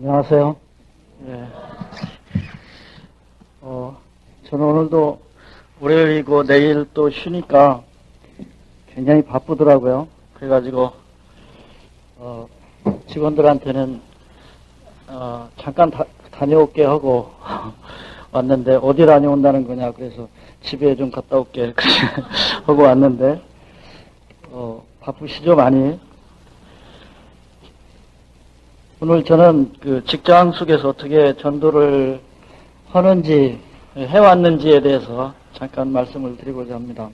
안녕하세요. 예. 저는 오늘도 월요일이고 내일 또 쉬니까 굉장히 바쁘더라고요. 그래가지고, 직원들한테는, 잠깐 다녀올게 하고 왔는데, 어디 다녀온다는 거냐. 그래서 집에 좀 갔다 올게. 그렇게 하고 왔는데, 바쁘시죠, 많이? 오늘 저는 그 직장 속에서 어떻게 전도를 하는지, 해왔는지에 대해서 잠깐 말씀을 드리고자 합니다.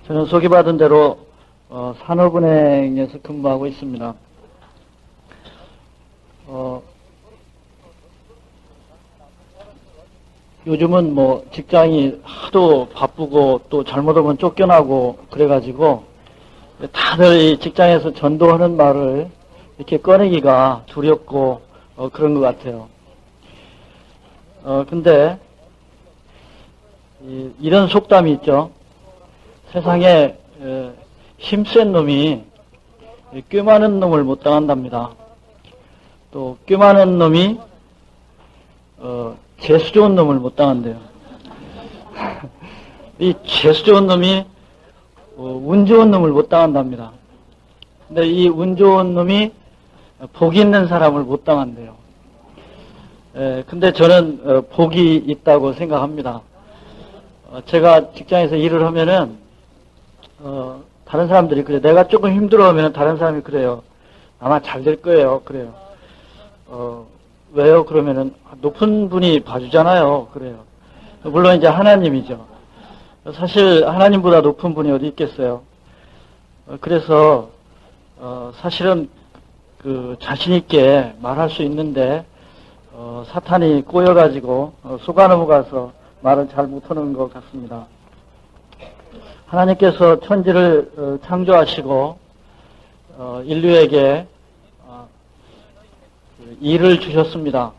저는 소개받은 대로 산업은행에서 근무하고 있습니다. 요즘은 뭐 직장이 하도 바쁘고 또 잘못하면 쫓겨나고 그래가지고 다들 이 직장에서 전도하는 말을 이렇게 꺼내기가 두렵고 그런 것 같아요. 근데 이런 속담이 있죠. 세상에 힘센 놈이 꽤 많은 놈을 못 당한답니다. 또 꽤 많은 놈이 재수 좋은 놈을 못 당한대요. 이 재수 좋은 놈이 운 좋은 놈을 못 당한답니다. 근데 이 운 좋은 놈이 복이 있는 사람을 못 당한대요. 근데 저는 복이 있다고 생각합니다. 제가 직장에서 일을 하면은 다른 사람들이 그래요. 내가 조금 힘들어하면 다른 사람이 그래요. 아마 잘 될 거예요. 그래요. 왜요? 그러면은 높은 분이 봐주잖아요. 그래요. 물론 이제 하나님이죠. 사실 하나님보다 높은 분이 어디 있겠어요. 그래서 사실은 그 자신 있게 말할 수 있는데 사탄이 꼬여가지고 속아 넘어가서 말을 잘 못하는 것 같습니다. 하나님께서 천지를 창조하시고 인류에게 일을 주셨습니다.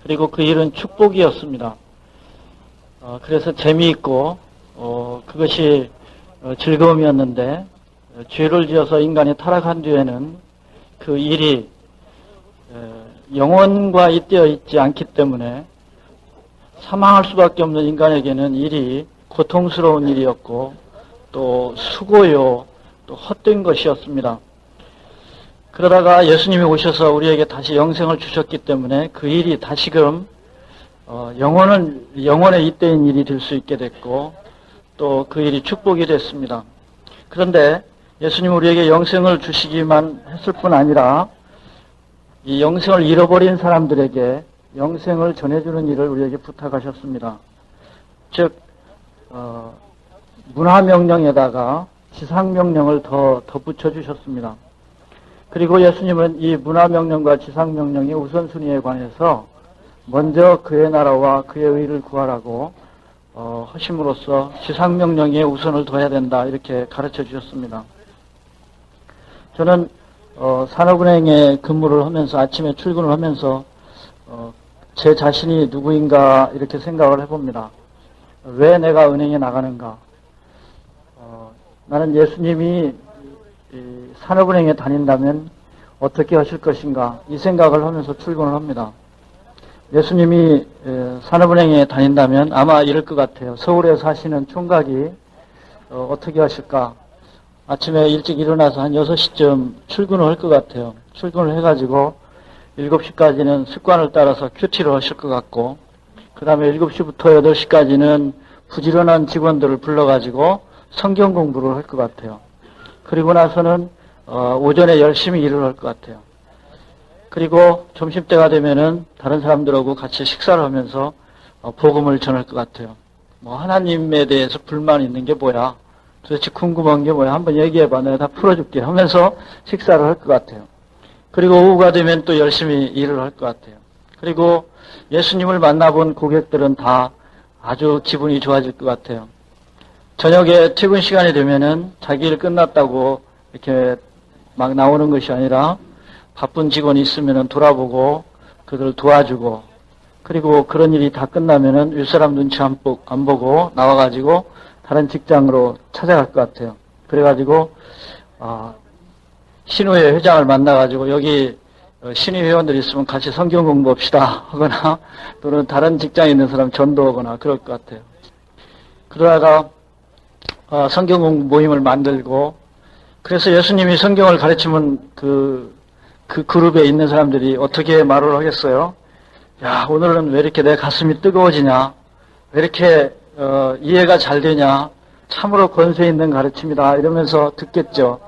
그리고 그 일은 축복이었습니다. 그래서 재미있고 그것이 즐거움이었는데 죄를 지어서 인간이 타락한 뒤에는 그 일이 영원과 잇대어 있지 않기 때문에 사망할 수밖에 없는 인간에게는 일이 고통스러운 일이었고 또 수고요 또 헛된 것이었습니다. 그러다가 예수님이 오셔서 우리에게 다시 영생을 주셨기 때문에 그 일이 다시금 영원에 잇대인 일이 될 수 있게 됐고 또 그 일이 축복이 됐습니다. 그런데 예수님 우리에게 영생을 주시기만 했을 뿐 아니라 이 영생을 잃어버린 사람들에게 영생을 전해주는 일을 우리에게 부탁하셨습니다. 즉 문화명령에다가 지상명령을 더 덧붙여 주셨습니다. 그리고 예수님은 이 문화명령과 지상명령의 우선순위에 관해서 먼저 그의 나라와 그의 의를 구하라고 하심으로써 지상명령에 우선을 둬야 된다 이렇게 가르쳐 주셨습니다. 저는 산업은행에 근무를 하면서 아침에 출근을 하면서 제 자신이 누구인가 이렇게 생각을 해봅니다. 왜 내가 은행에 나가는가? 나는 예수님이 산업은행에 다닌다면 어떻게 하실 것인가? 이 생각을 하면서 출근을 합니다. 예수님이 산업은행에 다닌다면 아마 이럴 것 같아요. 서울에 사시는 총각이 어떻게 하실까? 아침에 일찍 일어나서 한 6시쯤 출근을 할 것 같아요. 출근을 해가지고 7시까지는 습관을 따라서 큐티를 하실 것 같고 그 다음에 7시부터 8시까지는 부지런한 직원들을 불러가지고 성경 공부를 할 것 같아요. 그리고 나서는 오전에 열심히 일을 할 것 같아요. 그리고 점심때가 되면은 다른 사람들하고 같이 식사를 하면서 복음을 전할 것 같아요. 뭐 하나님에 대해서 불만 있는 게 뭐야? 도대체 궁금한 게 뭐야? 한번 얘기해봐. 내가 다 풀어줄게 하면서 식사를 할 것 같아요. 그리고 오후가 되면 또 열심히 일을 할 것 같아요. 그리고 예수님을 만나본 고객들은 다 아주 기분이 좋아질 것 같아요. 저녁에 퇴근 시간이 되면은 자기 일 끝났다고 이렇게 막 나오는 것이 아니라 바쁜 직원이 있으면은 돌아보고 그들을 도와주고 그리고 그런 일이 다 끝나면은 윗사람 눈치 안 보고 나와가지고 다른 직장으로 찾아갈 것 같아요. 그래가지고 신우회 회장을 만나가지고 여기 신의 회원들이 있으면 같이 성경 공부합시다 하거나 또는 다른 직장에 있는 사람 전도하거나 그럴 것 같아요. 그러다가 성경 공부 모임을 만들고 그래서 예수님이 성경을 가르치면 그 그룹에 있는 사람들이 어떻게 말을 하겠어요? 야, 오늘은 왜 이렇게 내 가슴이 뜨거워지냐? 왜 이렇게 이해가 잘 되냐? 참으로 권세 있는 가르침이다 이러면서 듣겠죠.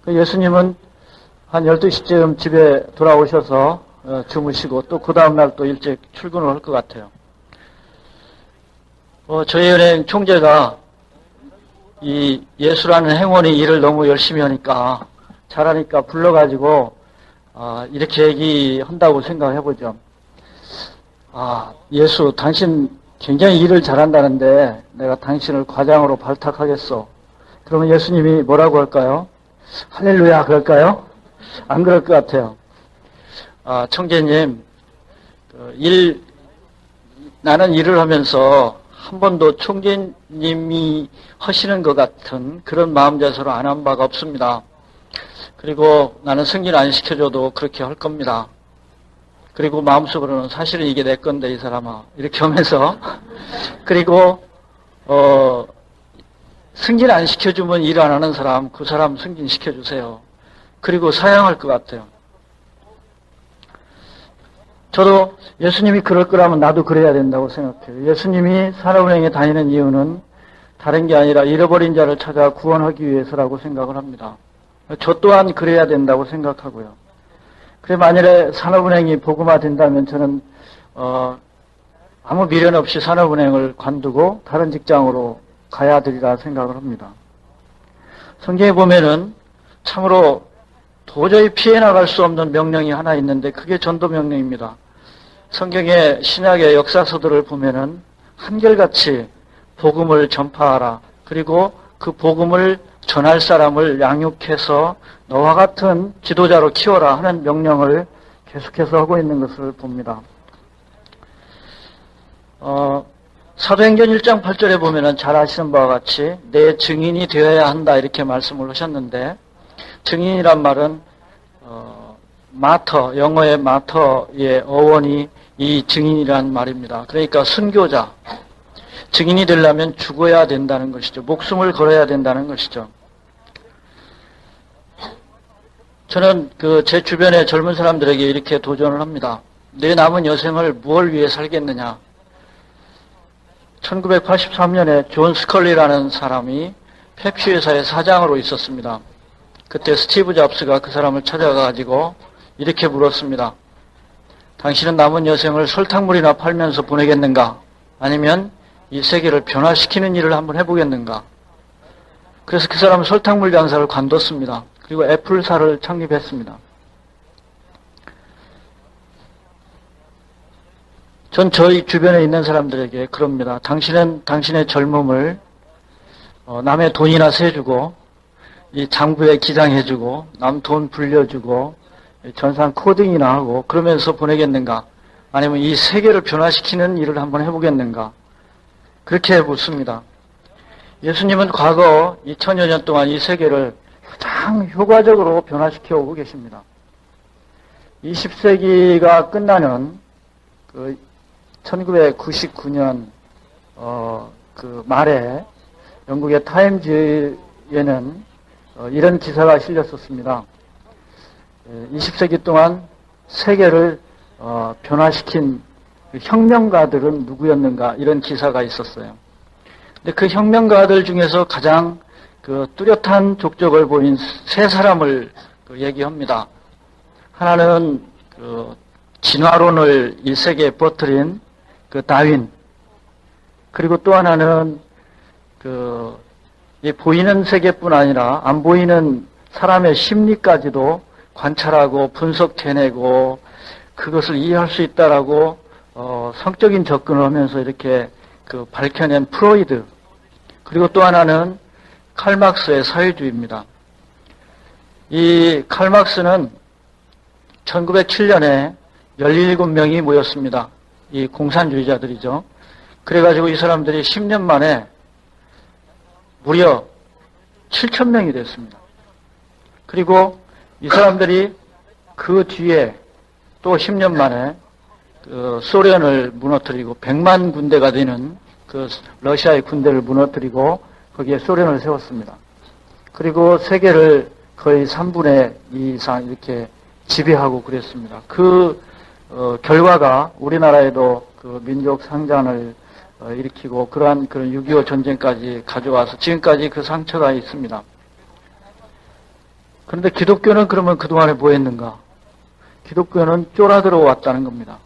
예수님은 한 12시쯤 집에 돌아오셔서 주무시고 또 그 다음날 또 일찍 출근을 할 것 같아요. 저희 은행 총재가 이 예수라는 행원이 일을 너무 열심히 하니까 잘하니까 불러가지고 이렇게 얘기한다고 생각해보죠. 예수 당신 굉장히 일을 잘한다는데 내가 당신을 과장으로 발탁하겠어. 그러면 예수님이 뭐라고 할까요? 할렐루야 그럴까요? 안 그럴 것 같아요. 청재님, 나는 일을 하면서 한 번도 총재님이 하시는 것 같은 그런 마음 자세로 안 한 바가 없습니다. 그리고 나는 승진 안 시켜줘도 그렇게 할 겁니다. 그리고 마음속으로는 사실은 이게 내 건데 이 사람아 이렇게 하면서 그리고 승진 안 시켜주면 일 안 하는 사람 그 사람 승진 시켜주세요. 그리고 사양할 것 같아요. 저도 예수님이 그럴 거라면 나도 그래야 된다고 생각해요. 예수님이 산업은행에 다니는 이유는 다른 게 아니라 잃어버린 자를 찾아 구원하기 위해서라고 생각을 합니다. 저 또한 그래야 된다고 생각하고요. 그래 만일에 산업은행이 복음화된다면 저는 아무 미련 없이 산업은행을 관두고 다른 직장으로 가야 되리라 생각을 합니다. 성경에 보면은 참으로 도저히 피해 나갈 수 없는 명령이 하나 있는데 그게 전도 명령입니다. 성경의 신약의 역사서들을 보면은 한결같이 복음을 전파하라. 그리고 그 복음을 전할 사람을 양육해서 너와 같은 지도자로 키워라 하는 명령을 계속해서 하고 있는 것을 봅니다. 사도행전 1장 8절에 보면은 잘 아시는 바와 같이 내 증인이 되어야 한다 이렇게 말씀을 하셨는데 증인이란 말은 마터, 영어의 마터의 어원이 이 증인이란 말입니다. 그러니까 순교자, 증인이 되려면 죽어야 된다는 것이죠. 목숨을 걸어야 된다는 것이죠. 저는 제 주변의 젊은 사람들에게 이렇게 도전을 합니다. 내 남은 여생을 무엇을 위해 살겠느냐? 1983년에 존 스컬리라는 사람이 펩시 회사의 사장으로 있었습니다. 그때 스티브 잡스가 그 사람을 찾아가지고 이렇게 물었습니다. 당신은 남은 여생을 설탕물이나 팔면서 보내겠는가? 아니면 이 세계를 변화시키는 일을 한번 해보겠는가? 그래서 그 사람은 설탕물 장사를 관뒀습니다. 그리고 애플사를 창립했습니다. 전 저희 주변에 있는 사람들에게 그럽니다. 당신은 당신의 젊음을 남의 돈이나 세주고 이 장부에 기장해주고 남 돈 불려주고 전산 코딩이나 하고 그러면서 보내겠는가? 아니면 이 세계를 변화시키는 일을 한번 해보겠는가? 그렇게 묻습니다. 예수님은 과거 2000여 년 동안 이 세계를 가장 효과적으로 변화시켜 오고 계십니다. 20세기가 끝나는 1999년 말에 영국의 타임즈에는 이런 기사가 실렸었습니다. 20세기 동안 세계를 변화시킨 혁명가들은 누구였는가 이런 기사가 있었어요. 근데 그 혁명가들 중에서 가장 뚜렷한 족적을 보인 세 사람을 얘기합니다. 하나는 진화론을 1세기에 퍼뜨린 다윈, 그리고 또 하나는 이 보이는 세계뿐 아니라 안 보이는 사람의 심리까지도 관찰하고 분석해내고 그것을 이해할 수 있다라고 성적인 접근을 하면서 이렇게 밝혀낸 프로이드, 그리고 또 하나는 칼막스의 사회주의입니다. 이 칼막스는 1907년에 17명이 모였습니다. 이 공산주의자들이죠. 그래가지고 이 사람들이 10년 만에 무려 7,000명이 됐습니다. 그리고 이 사람들이 그 뒤에 또 10년 만에 그 소련을 무너뜨리고 100만 군대가 되는 그 러시아의 군대를 무너뜨리고 거기에 소련을 세웠습니다. 그리고 세계를 거의 3분의 2 이상 이렇게 지배하고 그랬습니다. 그 결과가 우리나라에도 그 민족 상잔을 일으키고 그런 6.25 전쟁까지 가져와서 지금까지 그 상처가 있습니다. 그런데 기독교는 그러면 그동안에 뭐 했는가? 기독교는 쫄아들어 왔다는 겁니다.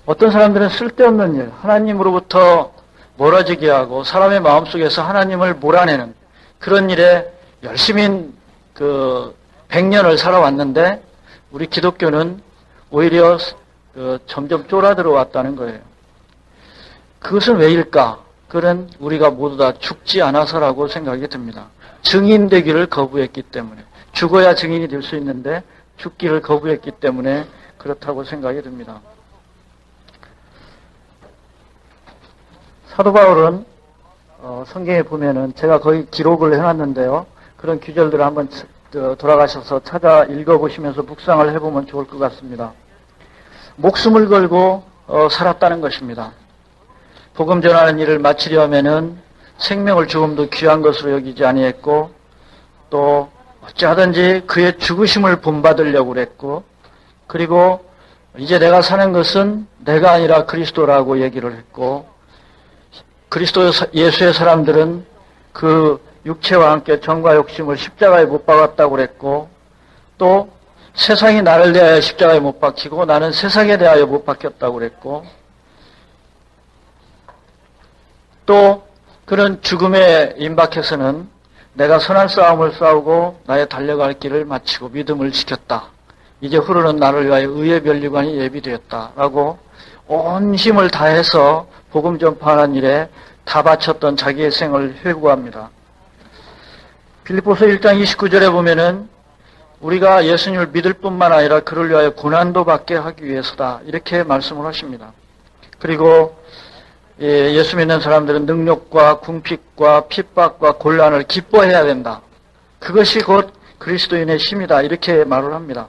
어떤 사람들은 쓸데없는 일, 하나님으로부터 멀어지게 하고 사람의 마음속에서 하나님을 몰아내는 그런 일에 열심히 100년을 살아왔는데 우리 기독교는 오히려 점점 쫄아들어 왔다는 거예요. 그것은 왜일까? 그건 우리가 모두 다 죽지 않아서라고 생각이 듭니다. 증인되기를 거부했기 때문에. 죽어야 증인이 될 수 있는데 죽기를 거부했기 때문에 그렇다고 생각이 듭니다. 사도 바울은 성경에 보면은 제가 거의 기록을 해놨는데요. 그런 구절들을 한번 돌아가셔서 찾아 읽어보시면서 묵상을 해보면 좋을 것 같습니다. 목숨을 걸고 살았다는 것입니다. 복음 전하는 일을 마치려 하면은 생명을 죽음도 귀한 것으로 여기지 아니했고 또 어찌하든지 그의 죽으심을 본받으려고 그랬고 그리고 이제 내가 사는 것은 내가 아니라 그리스도라고 얘기를 했고 그리스도 예수의 사람들은 그 육체와 함께 정과 욕심을 십자가에 못 박았다고 그랬고 또 세상이 나를 대하여 십자가에 못 박히고 나는 세상에 대하여 못 박혔다고 그랬고 또 그런 죽음에 임박해서는 내가 선한 싸움을 싸우고 나의 달려갈 길을 마치고 믿음을 지켰다. 이제 후로는 나를 위하여 의의 면류관이 예비되었다라고 온 힘을 다해서 복음 전파하는 일에 다 바쳤던 자기의 생을 회고합니다. 빌립보서 1장 29절에 보면은 우리가 예수님을 믿을 뿐만 아니라 그를 위하여 고난도 받게 하기 위해서다. 이렇게 말씀을 하십니다. 그리고 예수 믿는 사람들은 능력과 궁핍과 핍박과 곤란을 기뻐해야 된다. 그것이 곧 그리스도인의 힘이다. 이렇게 말을 합니다.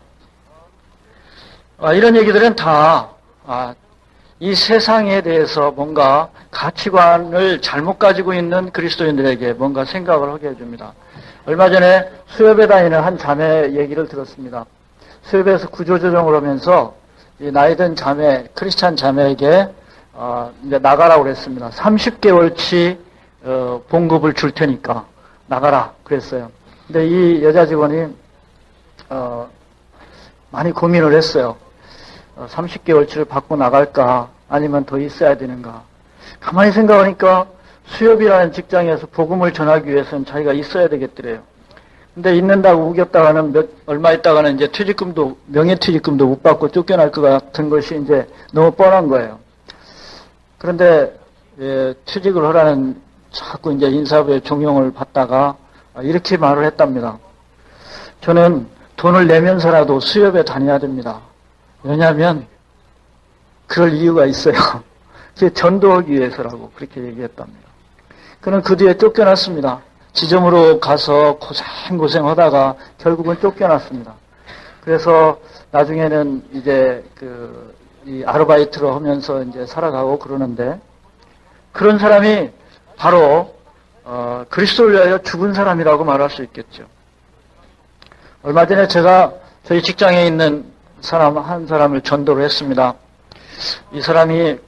이런 얘기들은 다 이 세상에 대해서 뭔가 가치관을 잘못 가지고 있는 그리스도인들에게 뭔가 생각을 하게 해줍니다. 얼마 전에 수협에 다니는 한 자매 얘기를 들었습니다. 수협에서 구조조정을 하면서 이 나이든 자매, 크리스찬 자매에게 이제 나가라고 그랬습니다. 30개월치 봉급을 줄 테니까 나가라 그랬어요. 근데 이 여자 직원이 많이 고민을 했어요. 30개월치를 받고 나갈까 아니면 더 있어야 되는가. 가만히 생각하니까 수협이라는 직장에서 복음을 전하기 위해서는 자기가 있어야 되겠더래요. 근데 있는다고 우겼다가는 얼마 있다가는 이제 퇴직금도 명예퇴직금도 못 받고 쫓겨날 것 같은 것이 이제 너무 뻔한 거예요. 그런데 퇴직을 하라는 자꾸 이제 인사부의 종용을 받다가 이렇게 말을 했답니다. 저는 돈을 내면서라도 수협에 다녀야 됩니다. 왜냐하면 그럴 이유가 있어요. 전도하기 위해서라고 그렇게 얘기했답니다. 그는 그 뒤에 쫓겨났습니다. 지점으로 가서 고생하다가 결국은 쫓겨났습니다. 그래서 나중에는 이제 이 아르바이트로 하면서 이제 살아가고 그러는데 그런 사람이 바로 그리스도를 위하여 죽은 사람이라고 말할 수 있겠죠. 얼마 전에 제가 저희 직장에 있는 한 사람을 전도를 했습니다. 이 사람이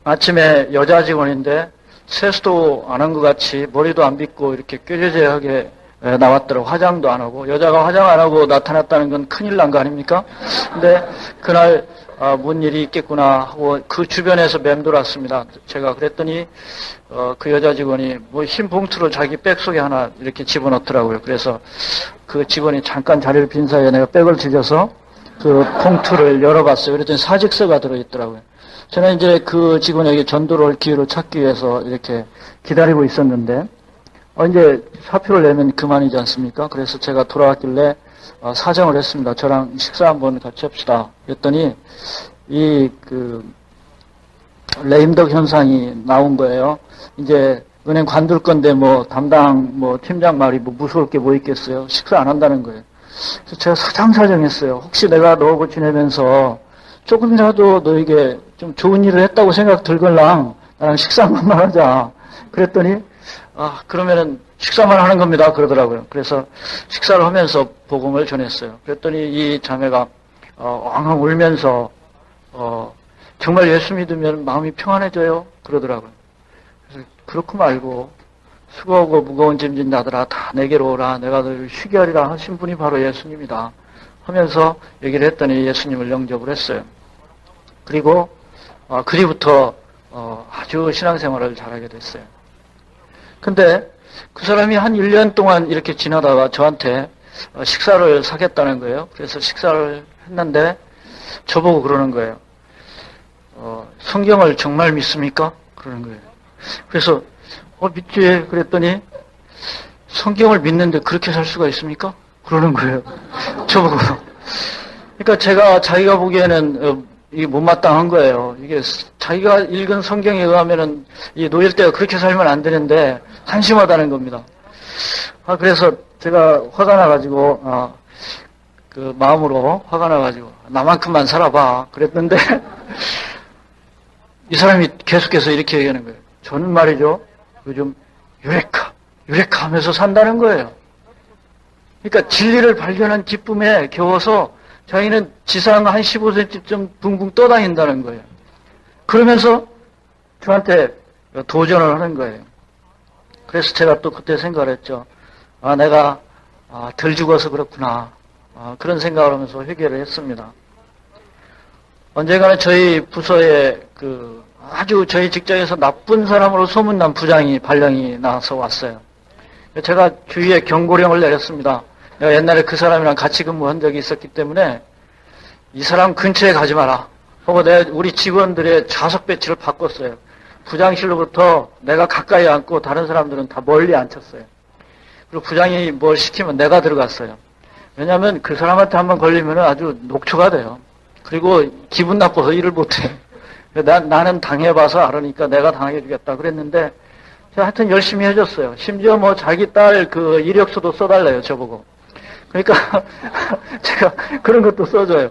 아침에 여자 직원인데 세수도 안 한 것 같이 머리도 안 빗고 이렇게 꾀죄죄하게 나왔더라고. 화장도 안 하고. 여자가 화장 안 하고 나타났다는 건 큰일 난 거 아닙니까? 근데 그날 뭔 일이 있겠구나 하고 그 주변에서 맴돌았습니다. 제가 그랬더니 그 여자 직원이 뭐 흰 봉투를 자기 백 속에 하나 이렇게 집어넣더라고요. 그래서 그 직원이 잠깐 자리를 빈 사이에 내가 백을 뒤져서 그 봉투를 열어봤어요. 그랬더니 사직서가 들어있더라고요. 저는 이제 그 직원에게 전도를 할 기회를 찾기 위해서 이렇게 기다리고 있었는데, 이제 사표를 내면 그만이지 않습니까? 그래서 제가 돌아왔길래 사정을 했습니다. 저랑 식사 한번 같이 합시다. 그랬더니 레임덕 현상이 나온 거예요. 이제 은행 관둘 건데 담당 팀장 말이 무서울 게 뭐 있겠어요. 식사 안 한다는 거예요. 그래서 제가 사정사정했어요. 혹시 내가 너하고 지내면서 조금이라도 너에게 좀 좋은 일을 했다고 생각 들걸랑 나랑 식사 한 번만 하자. 그랬더니 그러면은 식사만 하는 겁니다. 그러더라고요. 그래서 식사를 하면서 복음을 전했어요. 그랬더니 이 자매가 엉엉 울면서 정말 예수 믿으면 마음이 평안해져요. 그러더라고요. 그래서 그렇고 말고 수고하고 무거운 짐진 자들아 다 내게로 오라. 내가 너를 쉬게 하리라 하신 분이 바로 예수님이다. 하면서 얘기를 했더니 예수님을 영접을 했어요. 그리고 그리부터 아주 신앙생활을 잘하게 됐어요. 근데 그 사람이 한 1년 동안 이렇게 지나다가 저한테 식사를 사겠다는 거예요. 그래서 식사를 했는데 저보고 그러는 거예요. 성경을 정말 믿습니까? 그러는 거예요. 그래서 믿지. 그랬더니 성경을 믿는데 그렇게 살 수가 있습니까? 그러는 거예요. 저보고. 그러니까 자기가 보기에는 이게 못마땅한 거예요. 이게 자기가 읽은 성경에 의하면은 이 노일 때가 그렇게 살면 안 되는데 한심하다는 겁니다. 그래서 제가 화가 나가지고 그 마음으로 화가 나가지고 나만큼만 살아봐 그랬는데 이 사람이 계속해서 이렇게 얘기하는 거예요. 저는 말이죠. 요즘 유레카 하면서 산다는 거예요. 그러니까 진리를 발견한 기쁨에 겨워서 자기는 지상 한 15cm쯤 붕붕 떠다닌다는 거예요. 그러면서 저한테 도전을 하는 거예요. 그래서 제가 또 그때 생각을 했죠. 내가 덜 죽어서 그렇구나. 그런 생각을 하면서 회개를 했습니다. 언젠가는 저희 부서에 아주 저희 직장에서 나쁜 사람으로 소문난 부장이 발령이 나서 왔어요. 제가 주위에 경고령을 내렸습니다. 내가 옛날에 그 사람이랑 같이 근무한 적이 있었기 때문에 이 사람 근처에 가지 마라. 하고 우리 직원들의 좌석 배치를 바꿨어요. 부장실로부터 내가 가까이 앉고 다른 사람들은 다 멀리 앉혔어요. 그리고 부장이 뭘 시키면 내가 들어갔어요. 왜냐하면 그 사람한테 한번 걸리면 아주 녹초가 돼요. 그리고 기분 나빠서 일을 못해. 나는 당해봐서 알으니까 내가 당해주겠다 그랬는데 제가 하여튼 열심히 해줬어요. 심지어 뭐 자기 딸 그 이력서도 써달래요, 저보고. 그러니까 제가 그런 것도 써줘요.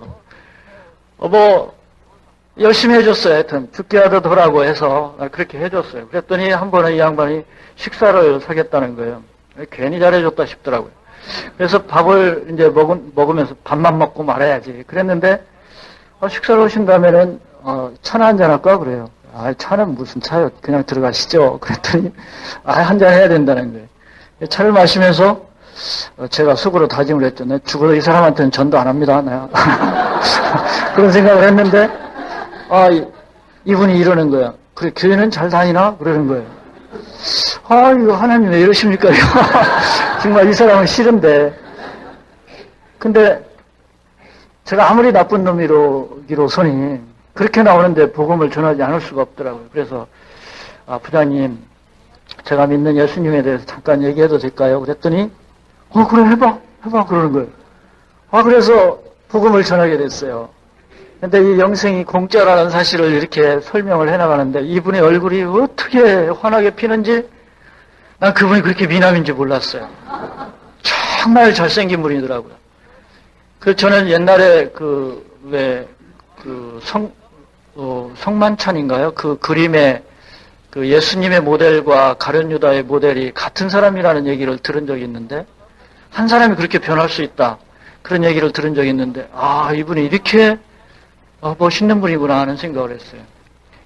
열심히 해줬어요. 하여튼 죽게 하더라고 해서 그렇게 해줬어요. 그랬더니 한 번은 이 양반이 식사를 사겠다는 거예요. 괜히 잘해줬다 싶더라고요. 그래서 밥을 이제 먹으면서 밥만 먹고 말아야지. 그랬는데 식사를 하신다면은 차나 한잔 할까 그래요. 차는 무슨 차요? 그냥 들어가시죠. 그랬더니 한잔 해야 된다는 거예요. 차를 마시면서 제가 속으로 다짐을 했죠. 내 죽어도 이 사람한테는 전도 안 합니다. 내가. 그런 생각을 했는데 이분이 이러는 거야. 그래 교회는 잘 다니나? 그러는 거예요. 이거 하나님 왜 이러십니까? 정말 이 사람은 싫은데. 근데 제가 아무리 나쁜 놈이로서니 그렇게 나오는데 복음을 전하지 않을 수가 없더라고요. 그래서 부장님 제가 믿는 예수님에 대해서 잠깐 얘기해도 될까요? 그랬더니 그래 해봐 그러는 거예요. 그래서 복음을 전하게 됐어요. 근데 이 영생이 공짜라는 사실을 이렇게 설명을 해나가는데 이분의 얼굴이 어떻게 환하게 피는지 난 그분이 그렇게 미남인지 몰랐어요. 정말 잘생긴 분이더라고요. 저는 옛날에 성만찬인가요? 그 그림에 예수님의 모델과 가룟 유다의 모델이 같은 사람이라는 얘기를 들은 적이 있는데 한 사람이 그렇게 변할 수 있다. 그런 얘기를 들은 적이 있는데 이분이 이렇게 멋있는 분이구나 하는 생각을 했어요.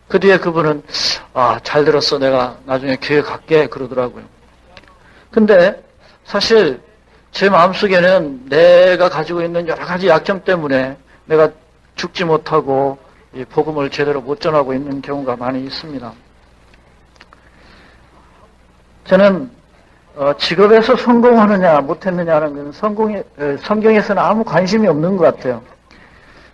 그 뒤에 그분은 잘 들었어. 내가 나중에 교회 갈게 그러더라고요. 근데 사실 제 마음속에는 내가 가지고 있는 여러 가지 약점 때문에 내가 죽지 못하고 이 복음을 제대로 못 전하고 있는 경우가 많이 있습니다. 저는 직업에서 성공하느냐 못했느냐는 건 성경에서는 아무 관심이 없는 것 같아요.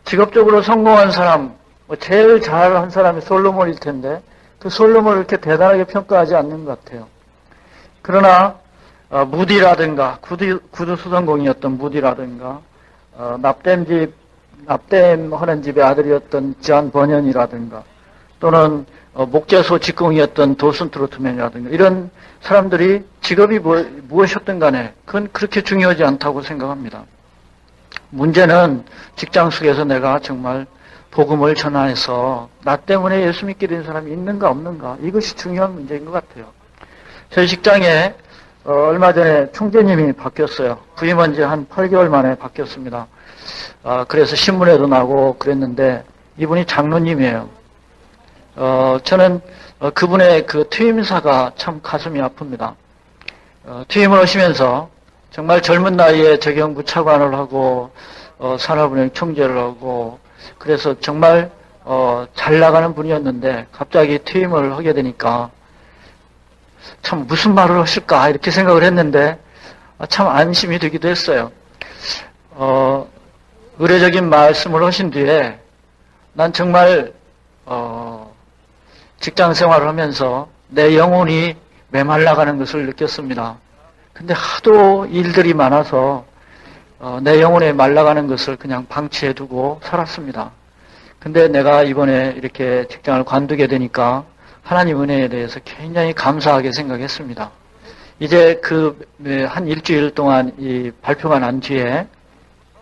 직업적으로 성공한 사람, 제일 잘한 사람이 솔로몬일 텐데 그 솔로몬을 이렇게 대단하게 평가하지 않는 것 같아요. 그러나 무디라든가 구두 수성공이었던 무디라든가 납댐 하는 집의 아들이었던 지안 버년이라든가 또는 목재소 직공이었던 도슨 트로트맨이라든가 이런 사람들이 직업이 무엇이었든 간에 그건 그렇게 중요하지 않다고 생각합니다. 문제는 직장 속에서 내가 정말 복음을 전하여서 나 때문에 예수 믿게 된 사람이 있는가 없는가, 이것이 중요한 문제인 것 같아요. 저희 직장에 얼마 전에 총재님이 바뀌었어요. 부임한 지 한 8개월 만에 바뀌었습니다. 그래서 신문에도 나고 그랬는데 이분이 장로님이에요. 저는 그분의 그 퇴임사가 참 가슴이 아픕니다. 퇴임을 하시면서 정말 젊은 나이에 재경부 차관을 하고 산업은행 총재를 하고 그래서 정말 잘 나가는 분이었는데 갑자기 퇴임을 하게 되니까 참 무슨 말을 하실까 이렇게 생각을 했는데 참 안심이 되기도 했어요. 의례적인 말씀을 하신 뒤에 난 정말 직장 생활을 하면서 내 영혼이 메말라가는 것을 느꼈습니다. 근데 하도 일들이 많아서 내 영혼에 말라가는 것을 그냥 방치해두고 살았습니다. 근데 내가 이번에 이렇게 직장을 관두게 되니까 하나님 은혜에 대해서 굉장히 감사하게 생각했습니다. 이제 한 일주일 동안 이 발표가 난 뒤에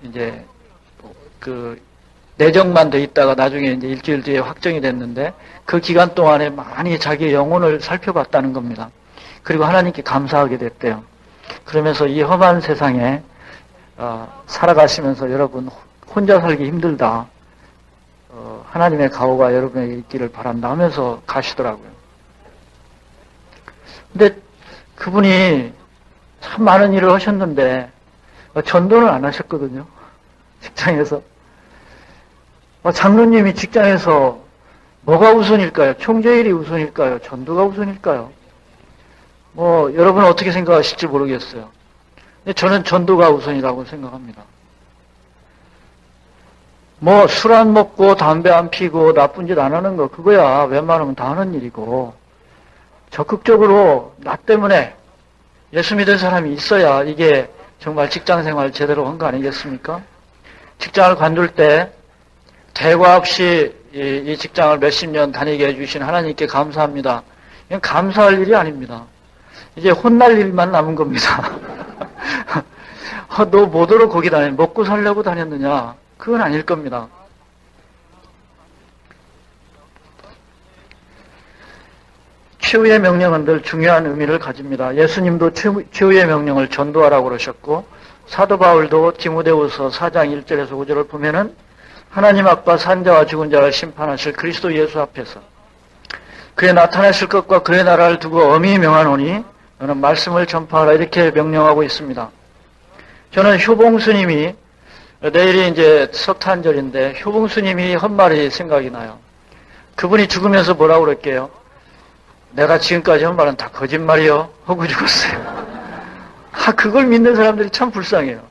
이제 내정만 돼 있다가 나중에 이제 일주일 뒤에 확정이 됐는데 그 기간 동안에 많이 자기의 영혼을 살펴봤다는 겁니다. 그리고 하나님께 감사하게 됐대요. 그러면서 이 험한 세상에 살아가시면서 여러분 혼자 살기 힘들다. 하나님의 가호가 여러분에게 있기를 바란다 하면서 가시더라고요. 근데 그분이 참 많은 일을 하셨는데 전도는 안 하셨거든요. 직장에서. 장로님이 직장에서 뭐가 우선일까요? 총재일이 우선일까요? 전도가 우선일까요? 여러분 어떻게 생각하실지 모르겠어요. 근데 저는 전도가 우선이라고 생각합니다. 술 안 먹고 담배 안 피고 나쁜 짓 안 하는 거 그거야 웬만하면 다 하는 일이고 적극적으로 나 때문에 예수 믿은 사람이 있어야 이게 정말 직장생활 제대로 한 거 아니겠습니까? 직장을 관둘 때 대과 없이 이 직장을 몇십 년 다니게 해주신 하나님께 감사합니다. 이건 감사할 일이 아닙니다. 이제 혼날 일만 남은 겁니다. 너 뭐더러 거기 먹고 살려고 다녔느냐? 그건 아닐 겁니다. 최후의 명령은 늘 중요한 의미를 가집니다. 예수님도 최후의 명령을 전도하라고 그러셨고 사도 바울도 디모데후서 4장 1절에서 5절을 보면은 하나님 아빠 산자와 죽은 자를 심판하실 그리스도 예수 앞에서 그의 나타나실 것과 그의 나라를 두고 엄히 명하노니 너는 말씀을 전파하라 이렇게 명령하고 있습니다. 저는 효봉 스님이 내일이 이제 석탄절인데 효봉 스님이 한 말이 생각이 나요. 그분이 죽으면서 뭐라고 그럴게요? 내가 지금까지 한 말은 다 거짓말이요 하고 죽었어요. 그걸 믿는 사람들이 참 불쌍해요.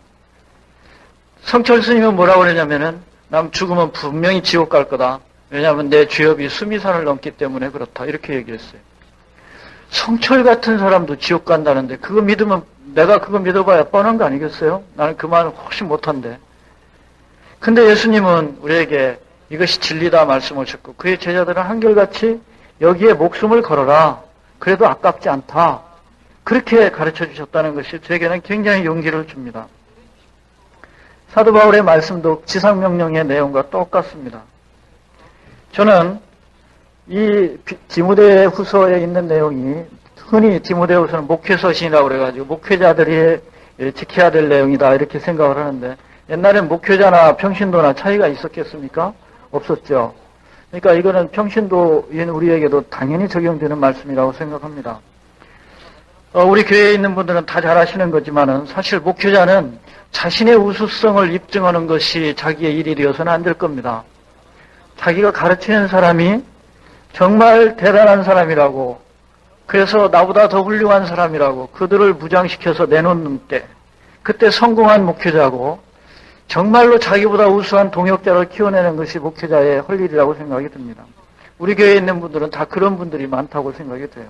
성철 스님은 뭐라고 그러냐면은 남 죽으면 분명히 지옥 갈 거다. 왜냐하면 내 죄업이 수미산을 넘기 때문에 그렇다. 이렇게 얘기했어요. 성철 같은 사람도 지옥 간다는데 그거 믿으면 내가 그거 믿어봐야 뻔한 거 아니겠어요? 나는 그 말은 혹시 못한데. 근데 예수님은 우리에게 이것이 진리다 말씀하셨고 그의 제자들은 한결같이 여기에 목숨을 걸어라. 그래도 아깝지 않다. 그렇게 가르쳐 주셨다는 것이 저에게는 굉장히 용기를 줍니다. 사도 바울의 말씀도 지상명령의 내용과 똑같습니다. 저는 이 디모데 후서에 있는 내용이 흔히 디모데 후서는 목회서신이라고 그래가지고 목회자들이 지켜야 될 내용이다 이렇게 생각을 하는데 옛날엔 목회자나 평신도나 차이가 있었겠습니까? 없었죠. 그러니까 이거는 평신도인 우리에게도 당연히 적용되는 말씀이라고 생각합니다. 우리 교회에 있는 분들은 다 잘 아시는 거지만은 사실 목회자는 자신의 우수성을 입증하는 것이 자기의 일이 되어서는 안 될 겁니다. 자기가 가르치는 사람이 정말 대단한 사람이라고 그래서 나보다 더 훌륭한 사람이라고 그들을 무장시켜서 내놓는 때 그때 성공한 목회자고 정말로 자기보다 우수한 동역자를 키워내는 것이 목회자의 할 일이라고 생각이 듭니다. 우리 교회에 있는 분들은 다 그런 분들이 많다고 생각이 돼요.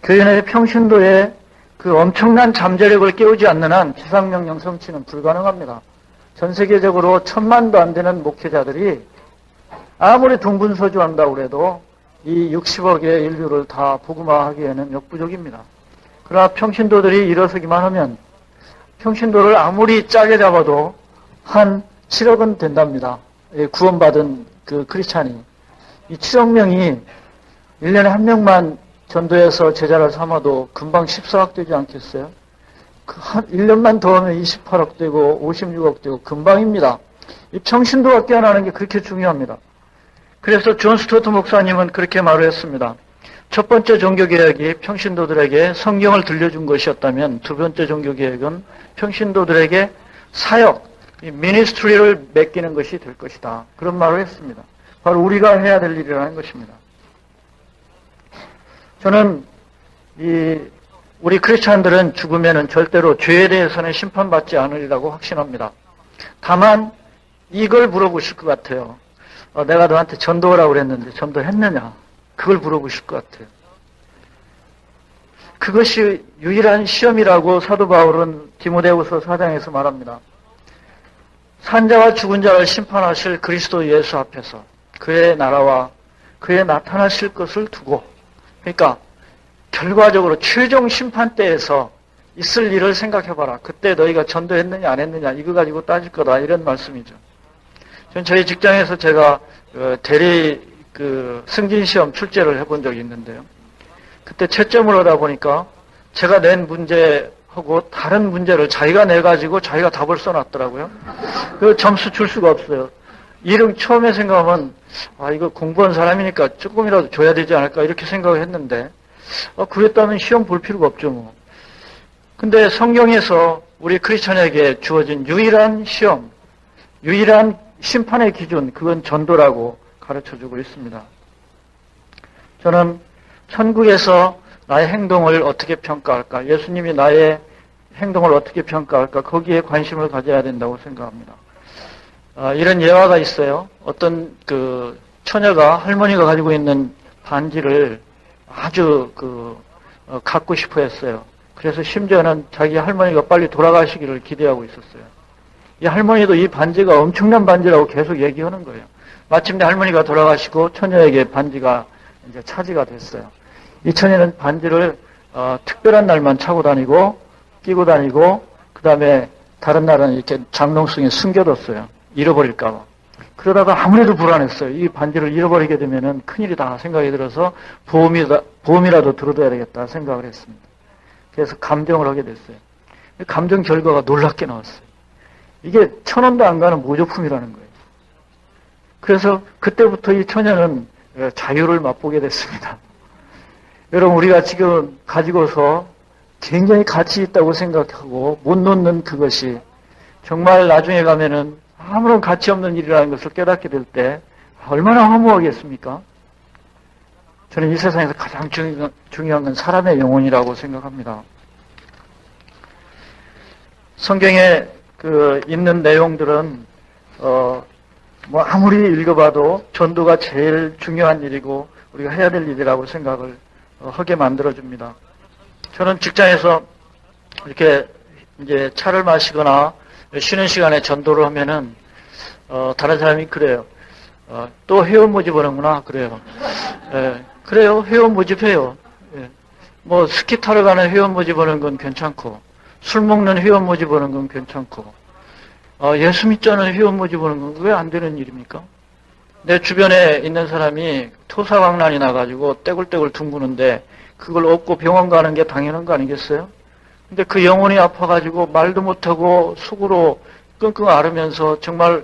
교회 내 평신도에 그 엄청난 잠재력을 깨우지 않는 한 지상명령 성취는 불가능합니다. 전 세계적으로 1000만도 안 되는 목회자들이 아무리 동분서주한다고 해도 이 60억의 인류를 다 복음화하기에는 역부족입니다. 그러나 평신도들이 일어서기만 하면 평신도를 아무리 짜게 잡아도 한 7억은 된답니다. 구원받은 그 크리스찬이. 이 7억 명이 1년에 한 명만 전도해서 제자를 삼아도 금방 14억 되지 않겠어요? 한 1년만 더 하면 28억 되고 56억 되고 금방입니다. 이 평신도가 깨어나는 게 그렇게 중요합니다. 그래서 존 스토트 목사님은 그렇게 말을 했습니다. 첫 번째 종교개혁이 평신도들에게 성경을 들려준 것이었다면 두 번째 종교개혁은 평신도들에게 사역, 미니스트리를 맡기는 것이 될 것이다. 그런 말을 했습니다. 바로 우리가 해야 될 일이라는 것입니다. 저는 우리 크리스찬들은 죽으면은 절대로 죄에 대해서는 심판받지 않으리라고 확신합니다. 다만 이걸 물어보실 것 같아요. 내가 너한테 전도하라고 그랬는데 전도했느냐? 그걸 물어보실 것 같아요. 그것이 유일한 시험이라고 사도 바울은 디모데후서 4장에서 말합니다. 산자와 죽은 자를 심판하실 그리스도 예수 앞에서 그의 나라와 그의 나타나실 것을 두고, 그러니까 결과적으로 최종 심판 때에서 있을 일을 생각해봐라. 그때 너희가 전도했느냐 안 했느냐 이거 가지고 따질 거다, 이런 말씀이죠. 전 저희 직장에서 제가 대리 승진시험 출제를 해본 적이 있는데요. 그때 채점을 하다 보니까 제가 낸 문제하고 다른 문제를 자기가 내가지고 자기가 답을 써놨더라고요. 그 점수 줄 수가 없어요. 이름 처음에 생각하면 이거 공부한 사람이니까 조금이라도 줘야 되지 않을까 이렇게 생각을 했는데 그랬다면 시험 볼 필요가 없죠 뭐. 근데 성경에서 우리 크리스천에게 주어진 유일한 시험, 유일한 심판의 기준, 그건 전도라고 가르쳐주고 있습니다. 저는 천국에서 나의 행동을 어떻게 평가할까, 예수님이 나의 행동을 어떻게 평가할까, 거기에 관심을 가져야 된다고 생각합니다. 이런 예화가 있어요. 어떤 처녀가 할머니가 가지고 있는 반지를 아주 갖고 싶어 했어요. 그래서 심지어는 자기 할머니가 빨리 돌아가시기를 기대하고 있었어요. 이 할머니도 이 반지가 엄청난 반지라고 계속 얘기하는 거예요. 마침내 할머니가 돌아가시고 처녀에게 반지가 이제 차지가 됐어요. 이 처녀는 반지를 특별한 날만 차고 다니고 끼고 다니고, 그 다음에 다른 날은 이렇게 장롱속에 숨겨뒀어요. 잃어버릴까 봐. 그러다가 아무래도 불안했어요. 이 반지를 잃어버리게 되면은 큰일이다 생각이 들어서 보험이라도 들어둬야 되겠다 생각을 했습니다. 그래서 감정을 하게 됐어요. 감정 결과가 놀랍게 나왔어요. 이게 1,000원도 안 가는 모조품이라는 거예요. 그래서 그때부터 이 처녀는 자유를 맛보게 됐습니다. 여러분, 우리가 지금 가지고서 굉장히 가치 있다고 생각하고 못 놓는 그것이 정말 나중에 가면은 아무런 가치 없는 일이라는 것을 깨닫게 될 때 얼마나 허무하겠습니까? 저는 이 세상에서 가장 중요한 건 사람의 영혼이라고 생각합니다. 성경에 있는 내용들은 아무리 읽어봐도 전도가 제일 중요한 일이고 우리가 해야 될 일이라고 생각을 하게 만들어줍니다. 저는 직장에서 이렇게 이제 차를 마시거나 쉬는 시간에 전도를 하면은 다른 사람이 그래요. 또 회원 모집하는구나 그래요. 그래요. 회원 모집해요. 뭐 스키 타러 가는 회원 모집하는 건 괜찮고, 술 먹는 회원 모집하는 건 괜찮고, 예수 믿자는 회원 모집하는 건 왜 안 되는 일입니까? 내 주변에 있는 사람이 토사광난이 나가지고 떼굴떼굴 둥그는데 그걸 업고 병원 가는 게 당연한 거 아니겠어요? 근데 그 영혼이 아파가지고 말도 못하고 속으로 끙끙 앓으면서 정말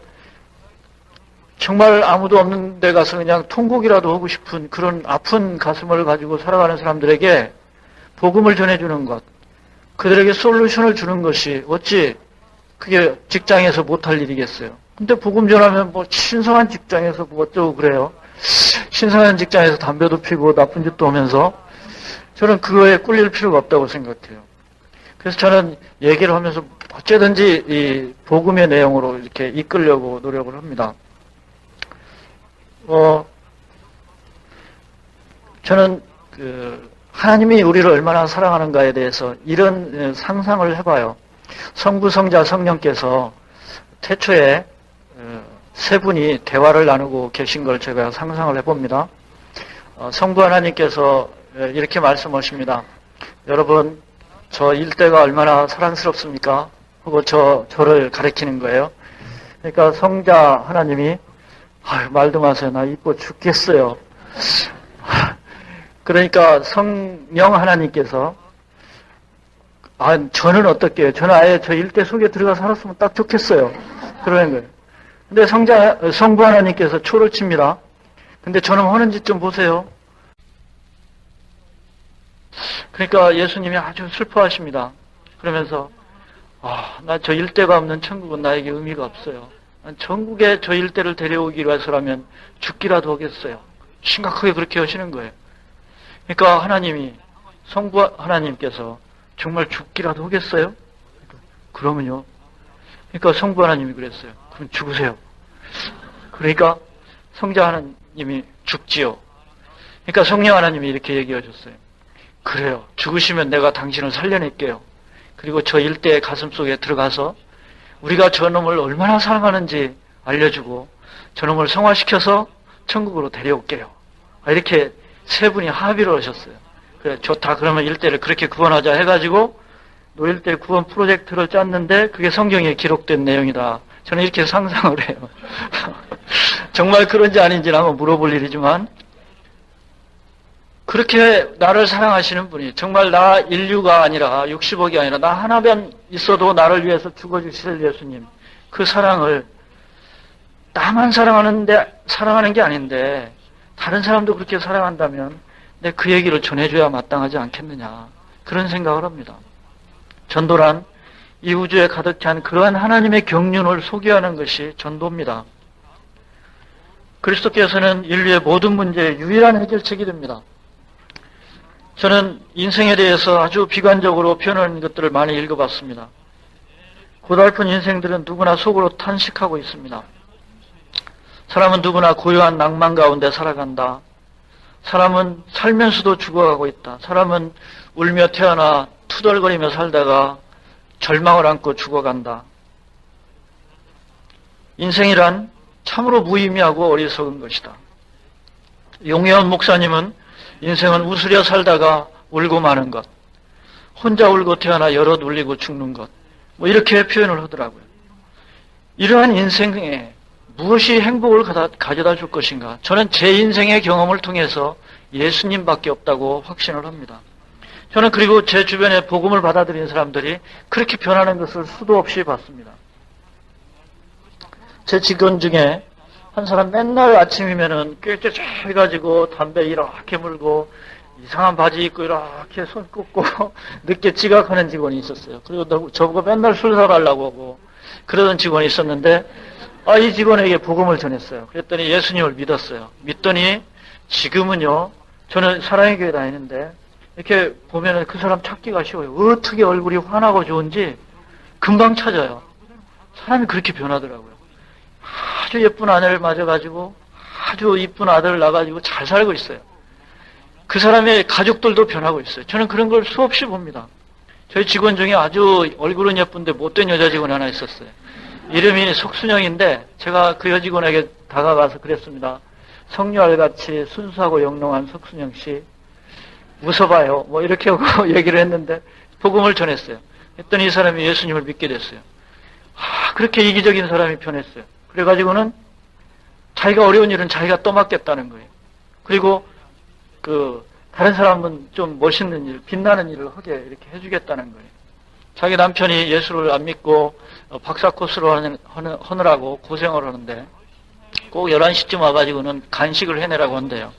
아무도 없는 데 가서 그냥 통곡이라도 하고 싶은 그런 아픈 가슴을 가지고 살아가는 사람들에게 복음을 전해주는 것, 그들에게 솔루션을 주는 것이 어찌 그게 직장에서 못할 일이겠어요? 근데 복음 전하면 신성한 직장에서 어쩌고 그래요? 신성한 직장에서 담배도 피고 나쁜 짓도 하면서 저는 그거에 꿀릴 필요가 없다고 생각해요. 그래서 저는 얘기를 하면서 어쨌든지 이 복음의 내용으로 이렇게 이끌려고 노력을 합니다. 저는 하나님이 우리를 얼마나 사랑하는가에 대해서 이런 상상을 해봐요. 성부, 성자, 성령께서 태초에 세 분이 대화를 나누고 계신 걸 제가 상상을 해봅니다. 성부 하나님께서 이렇게 말씀하십니다. 여러분, 저 일대가 얼마나 사랑스럽습니까? 하고 저를 가리키는 거예요. 그러니까 성자 하나님이 아유, 말도 마세요. 나 이뻐 죽겠어요. 그러니까 성령 하나님께서 저는 어떻게 해요? 저는 아예 저 일대 속에 들어가 살았으면 딱 좋겠어요. 그러는 거예요. 근데 성부 하나님께서 초를 칩니다. 근데 저는 하는 짓 좀 보세요. 그러니까 예수님이 아주 슬퍼하십니다. 그러면서 나 저 일대가 없는 천국은 나에게 의미가 없어요. 전국에 저 일대를 데려오기 위해서라면 죽기라도 하겠어요. 심각하게 그렇게 하시는 거예요. 그러니까 하나님이 성부 하나님께서 정말 죽기라도 하겠어요? 그러면요. 그러니까 성부 하나님이 그랬어요. 그럼 죽으세요. 그러니까 성자 하나님이 죽지요. 그러니까 성령 하나님이 이렇게 얘기하셨어요. 그래요. 죽으시면 내가 당신을 살려낼게요. 그리고 저 일대의 가슴 속에 들어가서 우리가 저놈을 얼마나 사랑하는지 알려주고 저놈을 성화시켜서 천국으로 데려올게요. 이렇게 세 분이 합의를 하셨어요. 그래, 좋다. 그러면 일대를 그렇게 구원하자 해가지고 노일대 구원 프로젝트를 짰는데 그게 성경에 기록된 내용이다. 저는 이렇게 상상을 해요. 정말 그런지 아닌지는 한번 물어볼 일이지만 그렇게 나를 사랑하시는 분이 정말 나 인류가 아니라 60억이 아니라 나 하나만 있어도 나를 위해서 죽어주실 예수님 그 사랑을 나만 사랑하는 게 아닌데 다른 사람도 그렇게 사랑한다면 내가 그 얘기를 전해줘야 마땅하지 않겠느냐 그런 생각을 합니다. 전도란 이 우주에 가득 찬 그러한 하나님의 경륜을 소개하는 것이 전도입니다. 그리스도께서는 인류의 모든 문제의 유일한 해결책이 됩니다. 저는 인생에 대해서 아주 비관적으로 표현하는 것들을 많이 읽어봤습니다. 고달픈 인생들은 누구나 속으로 탄식하고 있습니다. 사람은 누구나 고요한 낭만 가운데 살아간다. 사람은 살면서도 죽어가고 있다. 사람은 울며 태어나 투덜거리며 살다가 절망을 안고 죽어간다. 인생이란 참으로 무의미하고 어리석은 것이다. 용혜원 목사님은 인생은 웃으려 살다가 울고 마는 것, 혼자 울고 태어나 여럿 울리고 죽는 것, 이렇게 표현을 하더라고요. 이러한 인생에 무엇이 행복을 가져다 줄 것인가? 저는 제 인생의 경험을 통해서 예수님밖에 없다고 확신을 합니다. 저는 그리고 제 주변에 복음을 받아들인 사람들이 그렇게 변하는 것을 수도 없이 봤습니다. 제 직원 중에 한 사람 맨날 아침이면은 꾀꾀 해가지고 담배 이렇게 물고 이상한 바지 입고 이렇게 손 꽂고 늦게 지각하는 직원이 있었어요. 그리고 저보고 맨날 술 사가려고 하고 그러던 직원이 있었는데 이 직원에게 복음을 전했어요. 그랬더니 예수님을 믿었어요. 믿더니 지금은요 저는 사랑의 교회 다니는데 이렇게 보면은 그 사람 찾기가 쉬워요. 어떻게 얼굴이 환하고 좋은지 금방 찾아요. 사람이 그렇게 변하더라고요. 아주 예쁜 아내를 맞아가지고 아주 이쁜 아들을 낳아가지고 잘 살고 있어요. 그 사람의 가족들도 변하고 있어요. 저는 그런 걸 수없이 봅니다. 저희 직원 중에 아주 얼굴은 예쁜데 못된 여자 직원이 하나 있었어요. 이름이 석순영인데 제가 그 여직원에게 다가가서 그랬습니다. 성녀알같이 순수하고 영롱한 석순영 씨 웃어봐요. 이렇게 하고 얘기를 했는데 복음을 전했어요. 했더니 이 사람이 예수님을 믿게 됐어요. 그렇게 이기적인 사람이 변했어요. 그래가지고는 자기가 어려운 일은 자기가 떠맡겠다는 거예요. 그리고 다른 사람은 좀 멋있는 일, 빛나는 일을 하게 이렇게 해주겠다는 거예요. 자기 남편이 예수를 안 믿고 박사 코스로 하느라고 고생을 하는데 꼭 11시쯤 와가지고는 간식을 해내라고 한대요.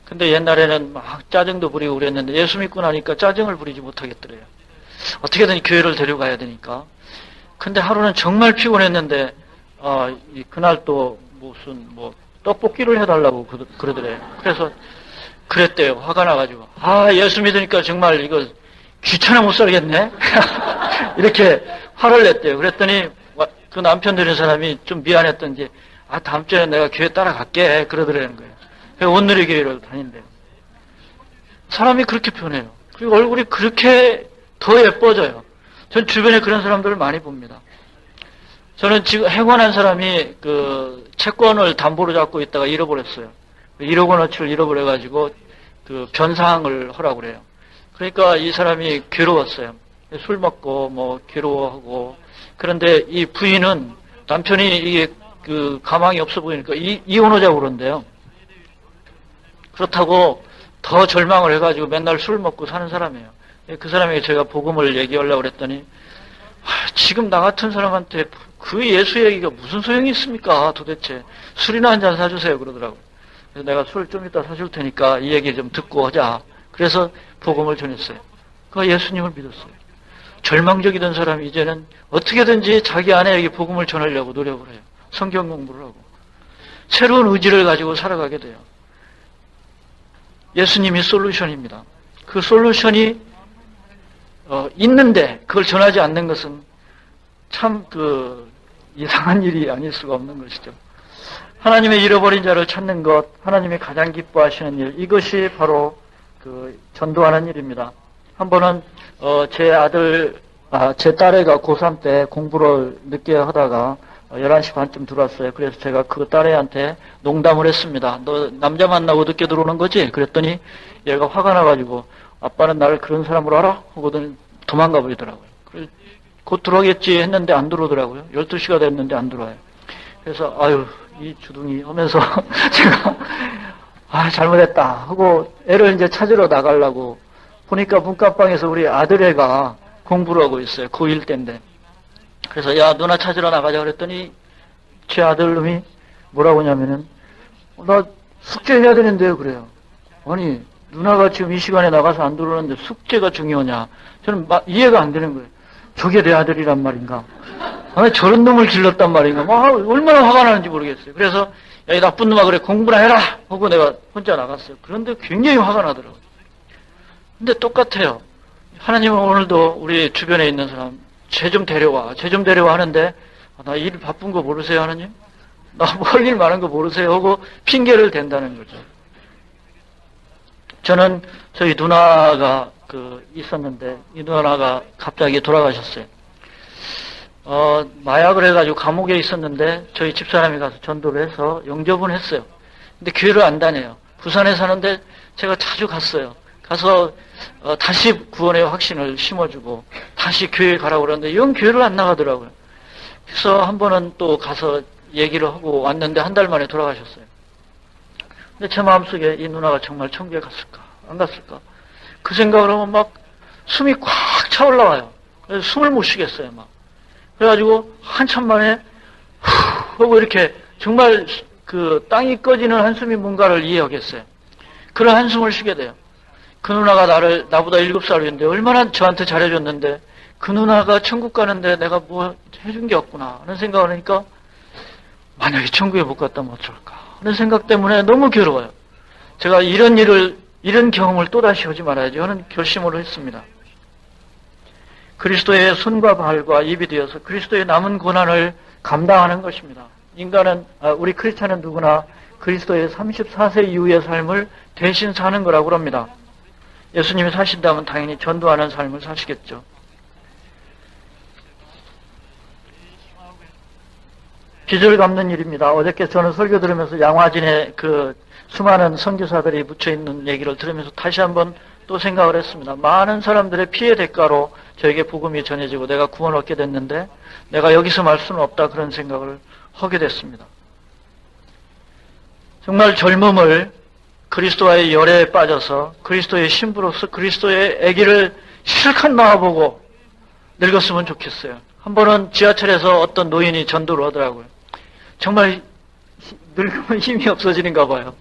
근데 옛날에는 막 짜증도 부리고 그랬는데 예수 믿고 나니까 짜증을 부리지 못하겠더래요. 어떻게든 교회를 데려가야 되니까. 근데 하루는 정말 피곤했는데 그날 또 무슨 떡볶이를 해달라고 그러더래요. 그래서 그랬대요. 화가 나가지고 예수 믿으니까 정말 이거 귀찮아 못 살겠네. 이렇게 화를 냈대요. 그랬더니 그 남편 되는 사람이 좀 미안했던지 다음 주에 내가 교회 따라갈게 그러더라는 거예요. 온누리 교회를 다닌대요. 사람이 그렇게 변해요. 그리고 얼굴이 그렇게 더 예뻐져요. 전 주변에 그런 사람들을 많이 봅니다. 저는 지금 행원한 사람이 채권을 담보로 잡고 있다가 잃어버렸어요. 1억 원어치를 잃어버려가지고 변상을 하라고 그래요. 그러니까 이 사람이 괴로웠어요. 술 먹고 괴로워하고 그런데 이 부인은 남편이 이게 가망이 없어 보이니까 이혼하자고 그런대요. 그렇다고 더 절망을 해가지고 맨날 술 먹고 사는 사람이에요. 그 사람에게 제가 복음을 얘기하려고 그랬더니 지금 나 같은 사람한테 그 예수 얘기가 무슨 소용이 있습니까? 도대체 술이나 한 잔 사주세요 그러더라고요. 그래서 내가 술 좀 이따 사줄 테니까 이 얘기 좀 듣고 하자. 그래서 복음을 전했어요. 그 예수님을 믿었어요. 절망적이던 사람이 이제는 어떻게든지 자기 아내에게 복음을 전하려고 노력을 해요. 성경 공부를 하고 새로운 의지를 가지고 살아가게 돼요. 예수님이 솔루션입니다. 그 솔루션이 있는데 그걸 전하지 않는 것은 참 이상한 일이 아닐 수가 없는 것이죠. 하나님의 잃어버린 자를 찾는 것, 하나님이 가장 기뻐하시는 일, 이것이 바로 전도하는 일입니다. 한 번은 제 딸애가 고3 때 공부를 늦게 하다가 11시 반쯤 들어왔어요. 그래서 제가 그 딸애한테 농담을 했습니다. 너 남자 만나고 늦게 들어오는 거지? 그랬더니 얘가 화가 나가지고 아빠는 나를 그런 사람으로 알아? 하고는 도망가 버리더라고요. 곧 들어오겠지 했는데 안 들어오더라고요. 12시가 됐는데 안 들어와요. 그래서 아유 이 주둥이 하면서 제가 잘못했다 하고 애를 이제 찾으러 나가려고 보니까 문간방에서 우리 아들애가 공부를 하고 있어요. 고1 때인데. 그래서 야 누나 찾으러 나가자 그랬더니 제 아들놈이 뭐라고 하냐면은 나 숙제해야 되는데요 그래요. 아니 누나가 지금 이 시간에 나가서 안 들어오는데 숙제가 중요하냐. 저는 이해가 안 되는 거예요. 저게 내 아들이란 말인가. 저런 놈을 길렀단 말인가. 얼마나 화가 나는지 모르겠어요. 그래서 야 이 나쁜 놈아 그래 공부나 해라 하고 내가 혼자 나갔어요. 그런데 굉장히 화가 나더라고요. 근데 똑같아요. 하나님은 오늘도 우리 주변에 있는 사람 쟤 좀 데려와 하는데 나 일 바쁜 거 모르세요 하나님? 나 할 일 많은 거 모르세요 하고 핑계를 댄다는 거죠. 저는 저희 누나가 있었는데 이 누나가 갑자기 돌아가셨어요. 마약을 해가지고 감옥에 있었는데 저희 집사람이 가서 전도를 해서 영접은 했어요. 근데 교회를 안 다녀요. 부산에 사는데 제가 자주 갔어요. 가서 다시 구원의 확신을 심어주고 다시 교회에 가라고 그러는데 영 교회를 안 나가더라고요. 그래서 한 번은 또 가서 얘기를 하고 왔는데 한 달 만에 돌아가셨어요. 근데 제 마음속에 이 누나가 정말 천국에 갔을까 안 갔을까 그 생각을 하면 막 숨이 꽉 차 올라와요. 그래서 숨을 못 쉬겠어요 막. 그래가지고 한참 만에 후 하고 이렇게 정말 땅이 꺼지는 한숨이 뭔가를 이해하겠어요. 그런 한숨을 쉬게 돼요. 그 누나가 나보다 7살 위인데 얼마나 저한테 잘해줬는데 그 누나가 천국 가는데 내가 뭐 해준 게 없구나 하는 생각을 하니까 만약에 천국에 못 갔다면 어쩔까 하는 생각 때문에 너무 괴로워요. 제가 이런 경험을 또다시 하지 말아야지 하는 결심을 했습니다. 그리스도의 손과 발과 입이 되어서 그리스도의 남은 고난을 감당하는 것입니다. 우리 크리스찬은 누구나 그리스도의 34세 이후의 삶을 대신 사는 거라고 합니다. 예수님이 사신다면 당연히 전도하는 삶을 사시겠죠. 빚을 갚는 일입니다. 어저께 저는 설교 들으면서 양화진에 수많은 선교사들이 묻혀있는 얘기를 들으면서 다시 한번 또 생각을 했습니다. 많은 사람들의 피해 대가로 저에게 복음이 전해지고 내가 구원을 얻게 됐는데 내가 여기서 말 수는 없다 그런 생각을 하게 됐습니다. 정말 젊음을 그리스도와의 열애에 빠져서 그리스도의 신부로서 그리스도의 아기를 실컷 낳아보고 늙었으면 좋겠어요. 한 번은 지하철에서 어떤 노인이 전도를 하더라고요. 정말 늙으면 힘이 없어지는가 봐요.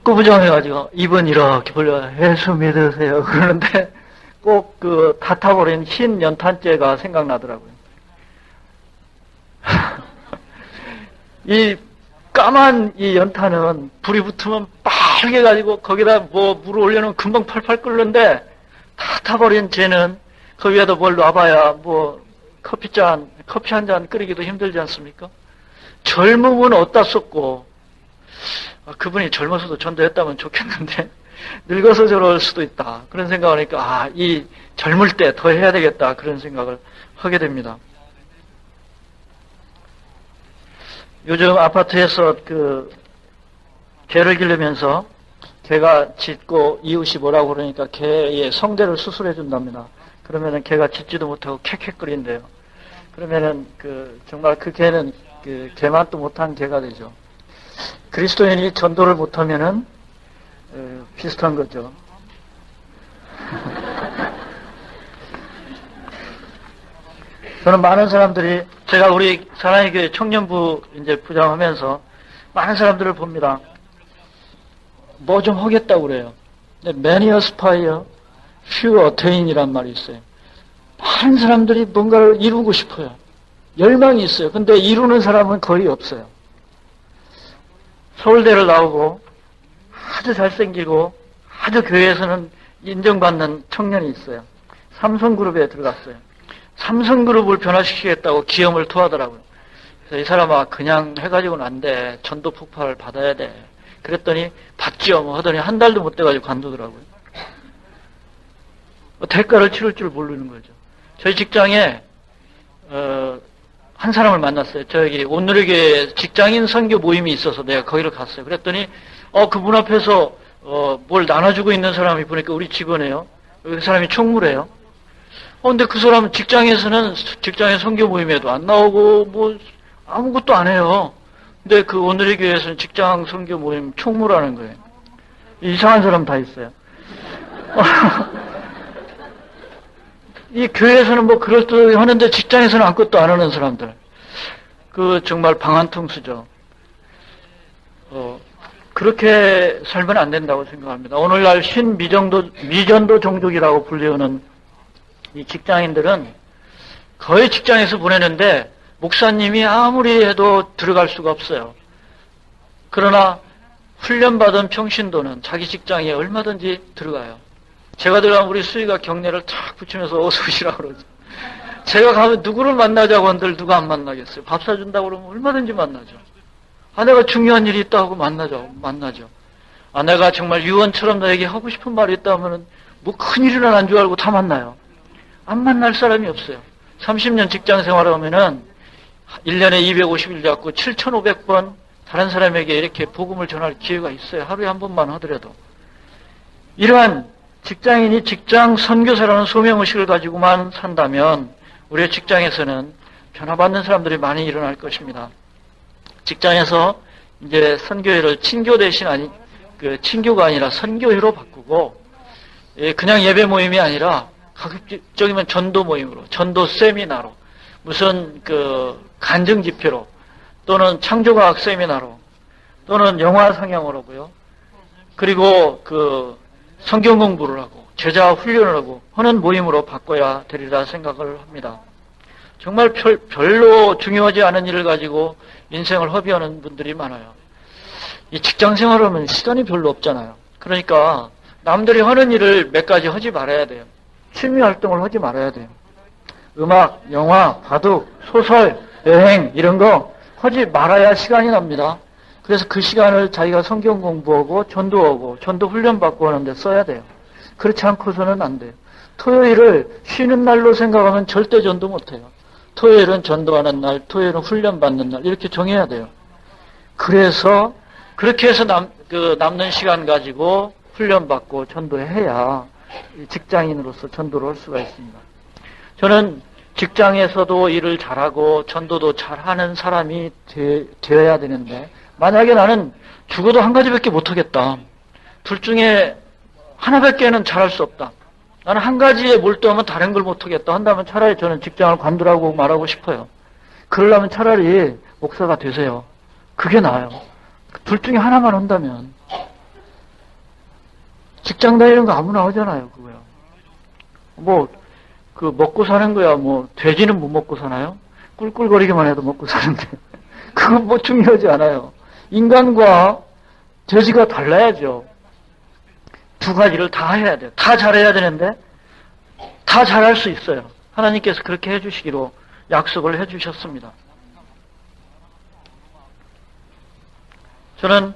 꾸부정해가지고 입은 이렇게 벌려 예수 믿으세요 그러는데 꼭 다 타버린 흰 연탄재가 생각나더라고요. 이 까만 이 연탄은 불이 붙으면 빨개 가지고 거기다 물을 올려놓으면 금방 팔팔 끓는데 다 타버린 쟤는 그 위에다 뭘 놔봐야 커피 한 잔 끓이기도 힘들지 않습니까? 젊음은 어디다 썼고 그분이 젊어서도 전도했다면 좋겠는데 늙어서 저럴 수도 있다 그런 생각을 하니까 이 젊을 때 더 해야 되겠다 그런 생각을 하게 됩니다. 요즘 아파트에서 개를 기르면서 개가 짖고 이웃이 뭐라고 그러니까 개의 성대를 수술해 준답니다. 그러면은 개가 짖지도 못하고 캑캑거린대요. 그러면은 정말 그 개는 개만도 못한 개가 되죠. 그리스도인이 전도를 못하면은 비슷한 거죠. 저는 많은 사람들이, 제가 우리 사랑의 교회 청년부 이제 부장하면서 많은 사람들을 봅니다. 뭐 좀 하겠다고 그래요. 근데 many aspire, few attain이란 말이 있어요. 많은 사람들이 뭔가를 이루고 싶어요. 열망이 있어요. 근데 이루는 사람은 거의 없어요. 서울대를 나오고 아주 잘생기고 아주 교회에서는 인정받는 청년이 있어요. 삼성그룹에 들어갔어요. 삼성그룹을 변화시키겠다고 기염을 토하더라고요. 그래서 이 사람아, 그냥 해가지고는 안 돼. 전도 폭발을 받아야 돼. 그랬더니 받지요 뭐 하더니 한 달도 못 돼가지고 관두더라고요. 대가를 치를 줄 모르는 거죠. 저희 직장에 한 사람을 만났어요. 저기 오늘의 교회 직장인 선교 모임이 있어서 내가 거기를 갔어요. 그랬더니 그분 앞에서 뭘 나눠주고 있는 사람이 보니까 우리 직원이에요. 그 사람이 총무래요. 근데 그 사람은 직장에서는 직장의 선교 모임에도 안 나오고 뭐 아무것도 안 해요. 근데 그 오늘의 교회에서는 직장 선교 모임 총무라는 거예요. 이상한 사람 다 있어요. 이 교회에서는 뭐 그럴듯 하는데 직장에서는 아무것도 안 하는 사람들. 정말 방한통수죠. 그렇게 살면 안 된다고 생각합니다. 오늘날 미전도 종족이라고 불리우는 이 직장인들은 거의 직장에서 보내는데 목사님이 아무리 해도 들어갈 수가 없어요. 그러나 훈련받은 평신도는 자기 직장에 얼마든지 들어가요. 제가 들어가면 우리 수희가 경례를 탁 붙이면서 어서 오시라고 그러죠. 제가 가면 누구를 만나자고 한들 누가 안 만나겠어요. 밥 사준다고 그러면 얼마든지 만나죠. 아내가 중요한 일이 있다고 만나죠. 아내가 정말 유언처럼 나에게 하고 싶은 말이 있다면 뭐 큰일이나 난 줄 알고 다 만나요. 안 만날 사람이 없어요. 30년 직장 생활을 하면은 1년에 250일 잡고 7,500번 다른 사람에게 이렇게 복음을 전할 기회가 있어요. 하루에 한 번만 하더라도. 이러한 직장인이 직장 선교사라는 소명의식을 가지고만 산다면 우리의 직장에서는 변화받는 사람들이 많이 일어날 것입니다. 직장에서 이제 선교회를 친교 대신 친교가 아니라 선교회로 바꾸고, 그냥 예배 모임이 아니라 가급적이면 전도 모임으로, 전도 세미나로, 무슨 간증 집회로, 또는 창조과학 세미나로, 또는 영화 상영으로고요. 그리고 성경 공부를 하고 제자 훈련을 하고 하는 모임으로 바꿔야 되리라 생각을 합니다. 정말 별로 중요하지 않은 일을 가지고 인생을 허비하는 분들이 많아요. 이 직장 생활을 하면 시간이 별로 없잖아요. 그러니까 남들이 하는 일을 몇 가지 하지 말아야 돼요. 취미 활동을 하지 말아야 돼요. 음악, 영화, 바둑, 소설, 여행 이런 거 하지 말아야 시간이 납니다. 그래서 그 시간을 자기가 성경 공부하고 전도하고 전도 훈련받고 하는 데 써야 돼요. 그렇지 않고서는 안 돼요. 토요일을 쉬는 날로 생각하면 절대 전도 못해요. 토요일은 전도하는 날, 토요일은 훈련받는 날 이렇게 정해야 돼요. 그래서 그렇게 해서 남는 시간 가지고 훈련받고 전도해야 직장인으로서 전도를 할 수가 있습니다. 저는 직장에서도 일을 잘하고 전도도 잘하는 사람이 되어야 되는데 만약에 나는 죽어도 한 가지밖에 못하겠다. 둘 중에 하나밖에는 잘할 수 없다. 나는 한 가지에 몰두하면 다른 걸 못하겠다 한다면 차라리 저는 직장을 관두라고 말하고 싶어요. 그러려면 차라리 목사가 되세요. 그게 나아요. 둘 중에 하나만 한다면 직장 다니는 거 아무나 하잖아요. 그거요. 먹고 사는 거야. 돼지는 못 먹고 사나요? 꿀꿀거리기만 해도 먹고 사는데 그건 중요하지 않아요. 인간과 돼지가 달라야죠. 두 가지를 다 해야 돼요. 다 잘해야 되는데 다 잘할 수 있어요. 하나님께서 그렇게 해주시기로 약속을 해주셨습니다. 저는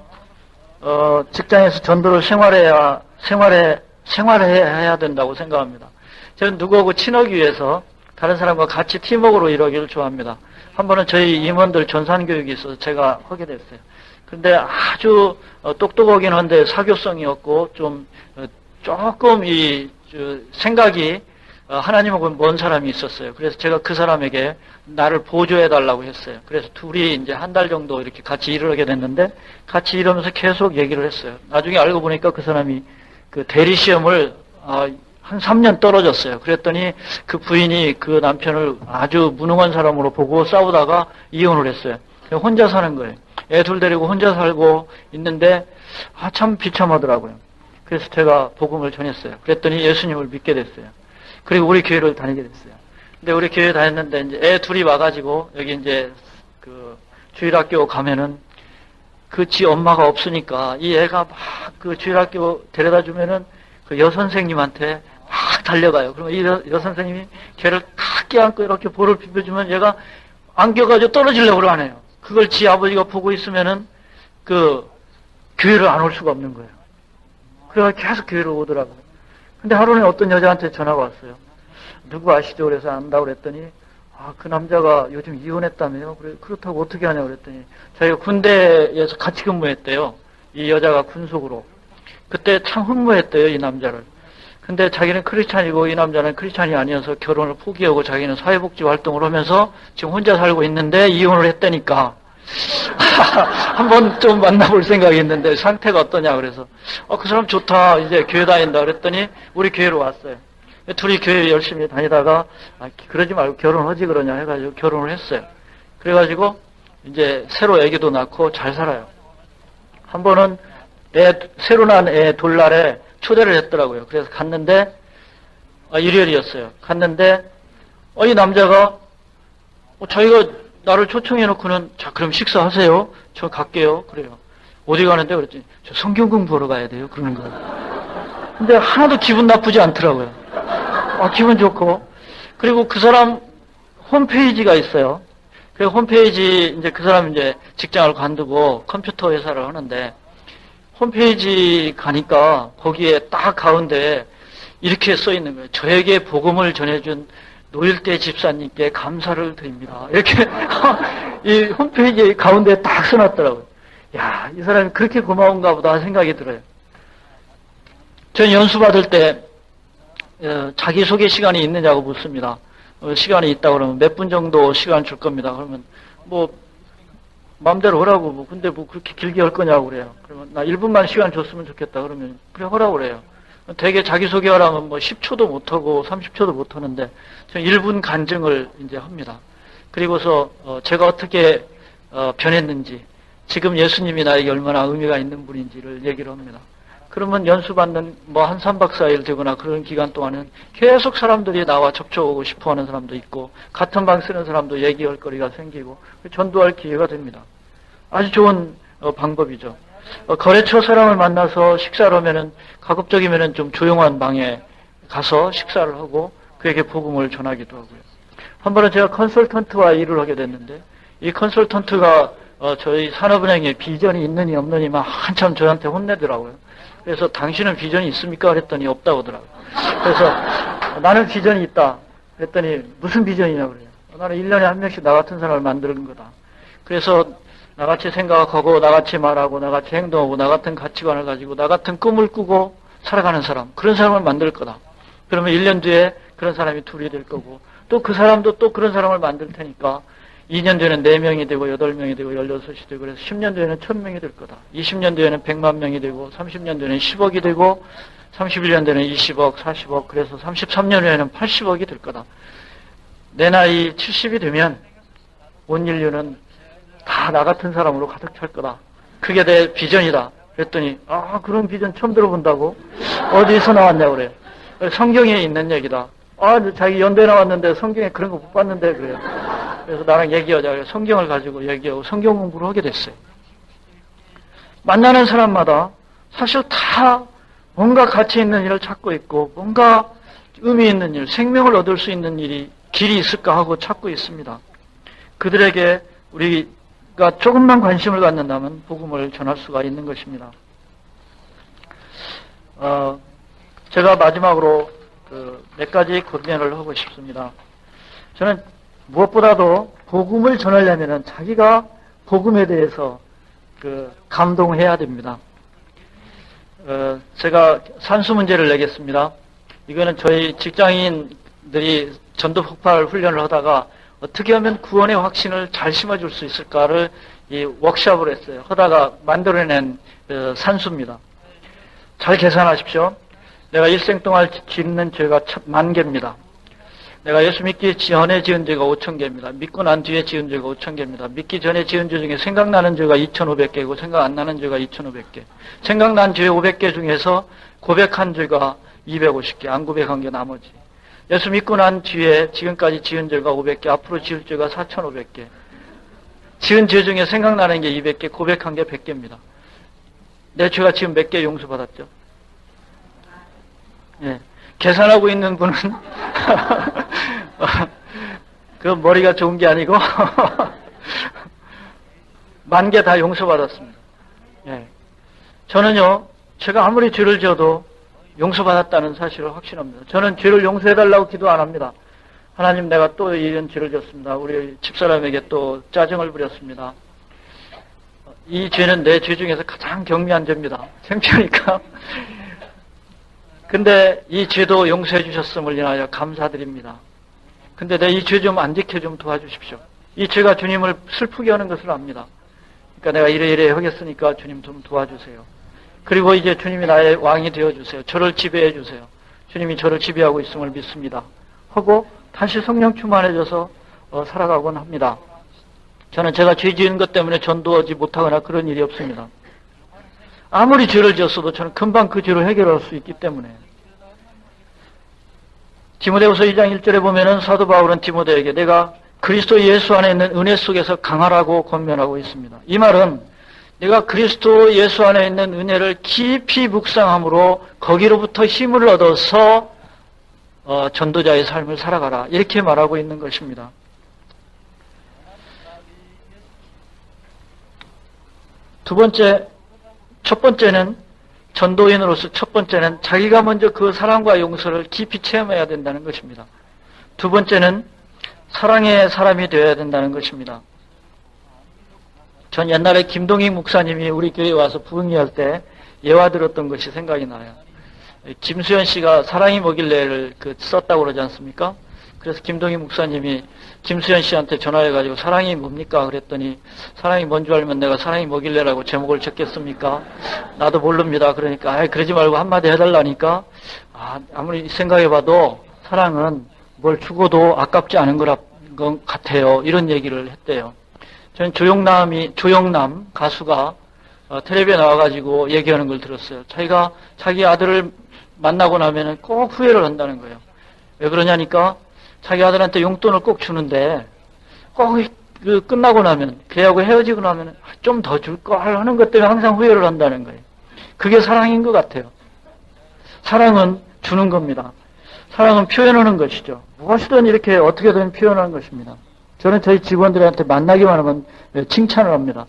직장에서 전도를 생활해야 된다고 생각합니다. 저는 누구하고 친하기 위해서 다른 사람과 같이 팀워크로 일하기를 좋아합니다. 한 번은 저희 임원들 전산교육이 있어서 제가 하게 됐어요. 그런데 아주 똑똑하긴 한데 사교성이 없고 조금 생각이 하나님하고 먼 사람이 있었어요. 그래서 제가 그 사람에게 나를 보조해달라고 했어요. 그래서 둘이 이제 한 달 정도 이렇게 같이 일을 하게 됐는데, 같이 일하면서 계속 얘기를 했어요. 나중에 알고 보니까 그 사람이 그 대리시험을 한 3년 떨어졌어요. 그랬더니 그 부인이 그 남편을 아주 무능한 사람으로 보고 싸우다가 이혼을 했어요. 혼자 사는 거예요. 애 둘 데리고 혼자 살고 있는데 참 비참하더라고요. 그래서 제가 복음을 전했어요. 그랬더니 예수님을 믿게 됐어요. 그리고 우리 교회를 다니게 됐어요. 근데 우리 교회 다녔는데 이제 애 둘이 와가지고 여기 이제 그 주일학교 가면은 그 지 엄마가 없으니까 이 애가 막 그 주일학교 데려다 주면은 그 여선생님한테 막 달려가요. 그러면 이 여선생님이 걔를 탁 껴안고 이렇게 볼을 비벼주면 얘가 안겨가지고 떨어지려고 하네요. 그걸 지 아버지가 보고 있으면은 그 교회를 안 올 수가 없는 거예요. 그래서 계속 교회로 오더라고요. 근데 하루는 어떤 여자한테 전화가 왔어요. 누구 아시죠? 그래서 안다고 그랬더니, 그 남자가 요즘 이혼했다며요. 그래, 그렇다고 어떻게 하냐고 그랬더니, 자기가 군대에서 같이 근무했대요. 이 여자가 군속으로. 그때 참 흠모했대요, 이 남자를. 근데 자기는 크리스찬이고 이 남자는 크리스찬이 아니어서 결혼을 포기하고 자기는 사회복지 활동을 하면서 지금 혼자 살고 있는데 이혼을 했다니까. 한번 좀 만나볼 생각이 있는데 상태가 어떠냐 그래서 그 사람 좋다 이제 교회 다닌다 그랬더니 우리 교회로 왔어요. 둘이 교회 열심히 다니다가 그러지 말고 결혼하지 그러냐 해가지고 결혼을 했어요. 그래가지고 이제 새로 애기도 낳고 잘 살아요. 한 번은 새로 난 애 돌날에 초대를 했더라고요. 그래서 갔는데 일요일이었어요. 갔는데 이 남자가 자기가 나를 초청해놓고는 자 그럼 식사하세요. 저 갈게요. 그래요. 어디 가는데 그랬더니 저 성경 공부하러 가야 돼요. 그러는 거예요. 근데 하나도 기분 나쁘지 않더라고요. 기분 좋고 그리고 그 사람 홈페이지가 있어요. 그 홈페이지 이제 그 사람 이제 직장을 관두고 컴퓨터 회사를 하는데 홈페이지 가니까 거기에 딱 가운데 이렇게 써 있는 거예요. 저에게 복음을 전해준 노일대 집사님께 감사를 드립니다. 이렇게 이 홈페이지 가운데 딱 써놨더라고요. 야, 이 사람이 그렇게 고마운가 보다 생각이 들어요. 전 연수 받을 때 자기소개 시간이 있느냐고 묻습니다. 시간이 있다 그러면 몇 분 정도 시간 줄 겁니다. 그러면 마음대로 하라고 근데 그렇게 길게 할 거냐고 그래요. 그러면 나 1분만 시간 줬으면 좋겠다 그러면 그래 하라고 그래요. 되게 자기소개하라면 10초도 못하고 30초도 못하는데 저는 1분 간증을 이제 합니다. 그리고서 제가 어떻게 변했는지 지금 예수님이 나에게 얼마나 의미가 있는 분인지를 얘기를 합니다. 그러면 연수받는 한 3박 4일 되거나 그런 기간 동안은 계속 사람들이 나와 접촉하고 싶어하는 사람도 있고 같은 방 쓰는 사람도 얘기할 거리가 생기고 전도할 기회가 됩니다. 아주 좋은 방법이죠. 거래처 사람을 만나서 식사를 하면은 가급적이면은 좀 조용한 방에 가서 식사를 하고 그에게 복음을 전하기도 하고요. 한 번은 제가 컨설턴트와 일을 하게 됐는데 이 컨설턴트가 저희 산업은행에 비전이 있느니 없느니 막 한참 저한테 혼내더라고요. 그래서 당신은 비전이 있습니까? 그랬더니 없다고 하더라고요. 그래서 나는 비전이 있다. 그랬더니 무슨 비전이냐고 그래요. 나는 1년에 한 명씩 나 같은 사람을 만드는 거다. 그래서 나같이 생각하고 나같이 말하고 나같이 행동하고 나 같은 가치관을 가지고 나 같은 꿈을 꾸고 살아가는 사람 그런 사람을 만들 거다. 그러면 1년 뒤에 그런 사람이 둘이 될 거고 또 그 사람도 또 그런 사람을 만들 테니까 2년 뒤에는 4명이 되고 8명이 되고 16이 되고 그래서 10년 뒤에는 1000명이 될 거다. 20년 뒤에는 100만 명이 되고 30년 뒤에는 10억이 되고 31년 뒤에는 20억, 40억 그래서 33년 후에는 80억이 될 거다. 내 나이 70이 되면 온 인류는 다 나 같은 사람으로 가득 찰 거다. 그게 내 비전이다. 그랬더니 그런 비전 처음 들어본다고? 어디서 나왔냐고 그래요. 성경에 있는 얘기다. 자기 연대 나왔는데 성경에 그런 거 못 봤는데 그래요. 그래서 나랑 얘기하자. 그래서 성경을 가지고 얘기하고 성경 공부를 하게 됐어요. 만나는 사람마다 사실 다 뭔가 가치 있는 일을 찾고 있고 뭔가 의미 있는 일, 생명을 얻을 수 있는 길이 있을까 하고 찾고 있습니다. 그들에게 우리가 조금만 관심을 갖는다면 복음을 전할 수가 있는 것입니다. 제가 마지막으로 몇 가지 권면을 하고 싶습니다. 저는 무엇보다도 복음을 전하려면 자기가 복음에 대해서 감동해야 됩니다. 제가 산수 문제를 내겠습니다. 이거는 저희 직장인 목사님들이 전도 폭발 훈련을 하다가 어떻게 하면 구원의 확신을 잘 심어줄 수 있을까를 이 워크숍을 했어요. 하다가 만들어낸 산수입니다. 잘 계산하십시오. 내가 일생 동안 짓는 죄가 10,000개입니다. 내가 예수 믿기 전에 지은 죄가 5,000개입니다. 믿고 난 뒤에 지은 죄가 5,000개입니다. 믿기 전에 지은 죄 중에 생각나는 죄가 2,500개이고 생각 안 나는 죄가 2,500개. 생각난 죄 500개 중에서 고백한 죄가 250개, 안 고백한 게 나머지. 예수 믿고 난 뒤에 지금까지 지은 죄가 500개, 앞으로 지을 죄가 4,500개. 지은 죄 중에 생각나는 게 200개, 고백한 게 100개입니다. 내 죄가 지금 몇 개 용서받았죠? 예. 계산하고 있는 분은 그 머리가 좋은 게 아니고 10,000개 다 용서받았습니다. 예. 저는요, 제가 아무리 죄를 지어도 용서받았다는 사실을 확신합니다. 저는 죄를 용서해달라고 기도 안 합니다. 하나님, 내가 또 이런 죄를 지었습니다. 우리 집사람에게 또 짜증을 부렸습니다. 이 죄는 내 죄 중에서 가장 경미한 죄입니다. 창피하니까. 근데 이 죄도 용서해 주셨음을 인하여 감사드립니다. 근데 내 이 죄 좀 안 지켜 좀 도와주십시오. 이 죄가 주님을 슬프게 하는 것을 압니다. 그러니까 내가 이래 하겠으니까 주님 좀 도와주세요. 그리고 이제 주님이 나의 왕이 되어주세요. 저를 지배해 주세요. 주님이 저를 지배하고 있음을 믿습니다. 하고 다시 성령 충만해져서 살아가곤 합니다. 저는 제가 죄 지은 것 때문에 전도하지 못하거나 그런 일이 없습니다. 아무리 죄를 지었어도 저는 금방 그 죄를 해결할 수 있기 때문에. 디모데후서 2장 1절에 보면은 사도 바울은 디모데에게 내가 그리스도 예수 안에 있는 은혜 속에서 강하라고 권면하고 있습니다. 이 말은 내가 그리스도 예수 안에 있는 은혜를 깊이 묵상함으로 거기로부터 힘을 얻어서 전도자의 삶을 살아가라, 이렇게 말하고 있는 것입니다. 첫 번째는 전도인으로서 첫 번째는 자기가 먼저 그 사랑과 용서를 깊이 체험해야 된다는 것입니다. 두 번째는 사랑의 사람이 되어야 된다는 것입니다. 전 옛날에 김동익 목사님이 우리 교회에 와서 부흥회할 때 예화 들었던 것이 생각이 나요. 김수현 씨가 사랑이 뭐길래를 썼다고 그러지 않습니까? 그래서 김동익 목사님이 김수현 씨한테 전화해가지고 사랑이 뭡니까? 그랬더니 사랑이 뭔 줄 알면 내가 사랑이 뭐길래라고 제목을 적겠습니까? 나도 모릅니다. 그러니까 그러지 말고 한마디 해달라니까 아무리 생각해봐도 사랑은 뭘 주고도 아깝지 않은 것 같아요. 이런 얘기를 했대요. 저는 조영남 가수가 텔레비에 나와가지고 얘기하는 걸 들었어요. 자기가 자기 아들을 만나고 나면은 꼭 후회를 한다는 거예요. 왜 그러냐니까 자기 아들한테 용돈을 꼭 주는데 꼭 끝나고 나면, 걔하고 헤어지고 나면 좀 더 줄 걸 하는 것 때문에 항상 후회를 한다는 거예요. 그게 사랑인 것 같아요. 사랑은 주는 겁니다. 사랑은 표현하는 것이죠. 무엇이든 이렇게 어떻게든 표현하는 것입니다. 저는 저희 직원들한테 만나기만 하면 칭찬을 합니다.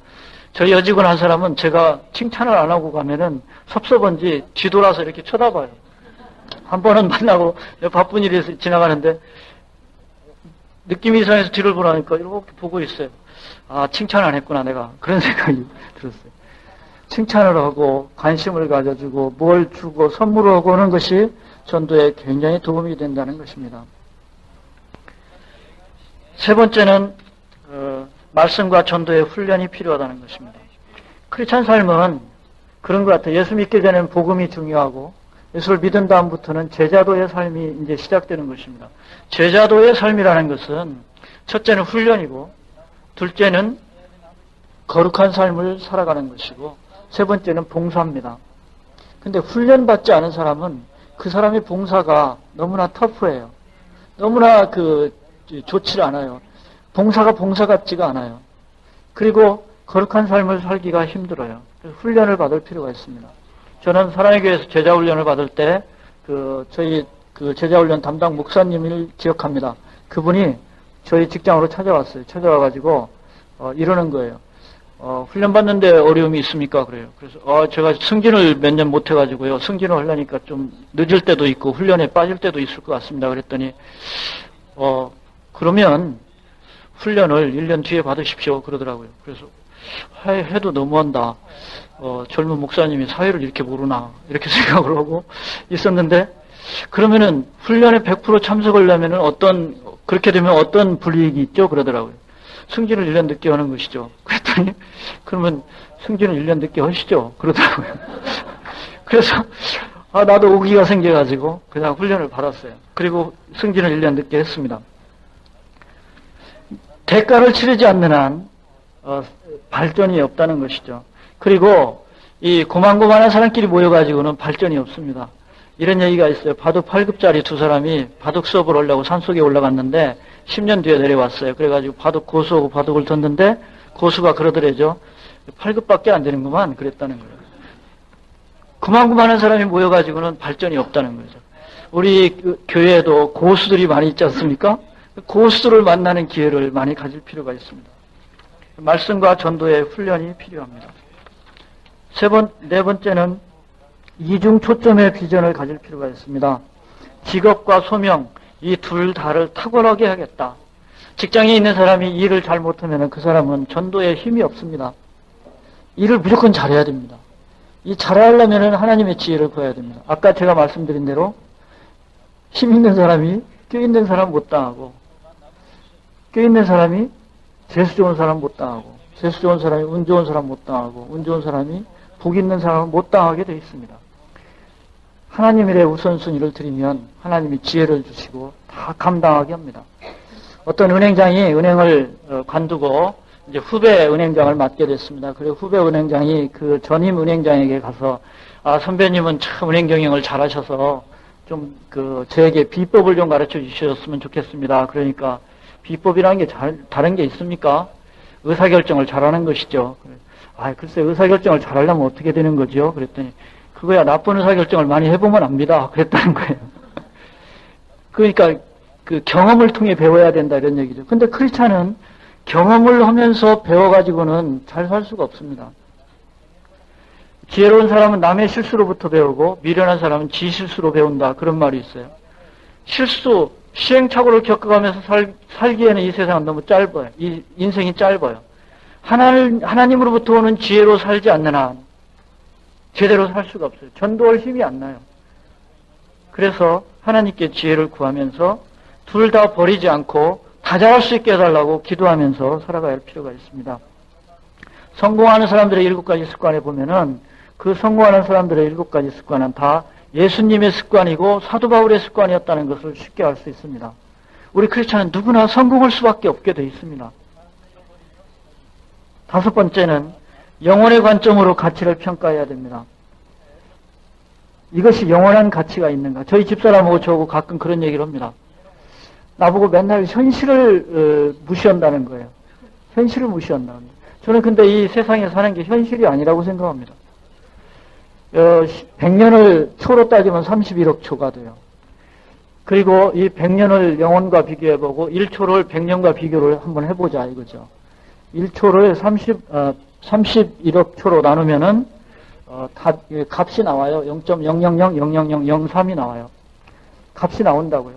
저희 여직원 한 사람은 제가 칭찬을 안 하고 가면은 섭섭한지 뒤돌아서 이렇게 쳐다봐요. 한 번은 만나고 바쁜 일이 지나가는데 느낌이 이상해서 뒤를 보라니까 이렇게 보고 있어요. 칭찬 안 했구나 내가. 그런 생각이 들었어요. 칭찬을 하고 관심을 가져주고 뭘 주고 선물을 하고 하는 것이 전도에 굉장히 도움이 된다는 것입니다. 세 번째는 말씀과 전도의 훈련이 필요하다는 것입니다. 크리스찬 삶은 그런 것 같아요. 예수 믿기 전에는 복음이 중요하고 예수를 믿은 다음부터는 제자도의 삶이 이제 시작되는 것입니다. 제자도의 삶이라는 것은 첫째는 훈련이고 둘째는 거룩한 삶을 살아가는 것이고 세 번째는 봉사입니다. 근데 훈련받지 않은 사람은 그 사람의 봉사가 너무나 터프해요. 너무나 좋지 않아요. 봉사가 봉사 같지가 않아요. 그리고 거룩한 삶을 살기가 힘들어요. 훈련을 받을 필요가 있습니다. 저는 사랑의 교회에서 제자훈련을 받을 때 저희 제자훈련 담당 목사님을 기억합니다. 그분이 저희 직장으로 찾아왔어요. 찾아와가지고 이러는 거예요. 훈련 받는데 어려움이 있습니까? 그래요. 그래서 제가 승진을 몇 년 못 해가지고요. 승진을 하려니까 좀 늦을 때도 있고 훈련에 빠질 때도 있을 것 같습니다. 그랬더니 그러면 훈련을 1년 뒤에 받으십시오. 그러더라고요. 그래서 해도 너무한다. 젊은 목사님이 사회를 이렇게 모르나 이렇게 생각을 하고 있었는데 그러면은 훈련에 100% 참석하려면은 그렇게 되면 어떤 불이익이 있죠? 그러더라고요. 승진을 1년 늦게 하는 것이죠. 그랬더니, 그러면 승진을 1년 늦게 하시죠? 그러더라고요. 그래서, 나도 오기가 생겨가지고, 그냥 훈련을 받았어요. 그리고 승진을 1년 늦게 했습니다. 대가를 치르지 않는 한, 발전이 없다는 것이죠. 그리고, 이 고만고만한 사람끼리 모여가지고는 발전이 없습니다. 이런 얘기가 있어요. 바둑 8급짜리 두 사람이 바둑 수업을 하려고 산속에 올라갔는데 10년 뒤에 내려왔어요. 그래가지고 바둑 고수하고 바둑을 뒀는데 고수가 그러더래죠. 8급밖에 안 되는구만 그랬다는 거예요. 그만한 사람이 모여가지고는 발전이 없다는 거죠. 우리 교회에도 고수들이 많이 있지 않습니까? 고수들을 만나는 기회를 많이 가질 필요가 있습니다. 말씀과 전도의 훈련이 필요합니다. 네 번째는 이중 초점의 비전을 가질 필요가 있습니다. 직업과 소명, 이 둘 다를 탁월하게 하겠다. 직장에 있는 사람이 일을 잘 못하면 그 사람은 전도에 힘이 없습니다. 일을 무조건 잘해야 됩니다. 이 잘하려면 하나님의 지혜를 구해야 됩니다. 아까 제가 말씀드린 대로 힘 있는 사람이 껴있는 사람 못 당하고, 껴있는 사람이 재수 좋은 사람 못 당하고, 재수 좋은 사람이 운 좋은 사람 못 당하고, 운 좋은 사람이 복 있는 사람은 못 당하게 되어 있습니다. 하나님의 우선순위를 드리면 하나님이 지혜를 주시고 다 감당하게 합니다. 어떤 은행장이 은행을 관두고 이제 후배 은행장을 맡게 됐습니다. 그리고 후배 은행장이 그 전임 은행장에게 가서 선배님은 참 은행 경영을 잘하셔서 좀 저에게 비법을 좀 가르쳐 주셨으면 좋겠습니다. 그러니까 비법이라는 게 다른 게 있습니까? 의사결정을 잘하는 것이죠. 글쎄 의사결정을 잘하려면 어떻게 되는 거죠? 그랬더니 그거야 나쁜 의사결정을 많이 해보면 압니다. 그랬다는 거예요. 그러니까 그 경험을 통해 배워야 된다 이런 얘기죠. 근데 크리스찬은 경험을 하면서 배워가지고는 잘 살 수가 없습니다. 지혜로운 사람은 남의 실수로부터 배우고 미련한 사람은 지 실수로 배운다. 그런 말이 있어요. 시행착오를 겪어가면서 살기에는 이 세상은 너무 짧아요. 이 인생이 짧아요. 하나님으로부터 오는 지혜로 살지 않는 한 제대로 살 수가 없어요. 전도할 힘이 안 나요. 그래서 하나님께 지혜를 구하면서 둘 다 버리지 않고 다 잘할 수 있게 해달라고 기도하면서 살아가야 할 필요가 있습니다. 성공하는 사람들의 7가지 습관에 보면은 그 성공하는 사람들의 7가지 습관은 다 예수님의 습관이고 사도 바울의 습관이었다는 것을 쉽게 알 수 있습니다. 우리 크리스찬은 누구나 성공할 수밖에 없게 되어 있습니다. 5번째는 영혼의 관점으로 가치를 평가해야 됩니다. 이것이 영원한 가치가 있는가? 저희 집사람하고 저하고 가끔 그런 얘기를 합니다. 나보고 맨날 현실을 무시한다는 거예요. 현실을 무시한다는 거예요. 저는 근데 이 세상에 사는 게 현실이 아니라고 생각합니다. 100년을 초로 따지면 31억 초가 돼요. 그리고 이 100년을 영혼과 비교해보고 1초를 100년과 비교를 한번 해보자 이거죠. 1초를 31억 초로 나누면은 값이 나와요. 0.0000003이 나와요. 값이 나온다고요.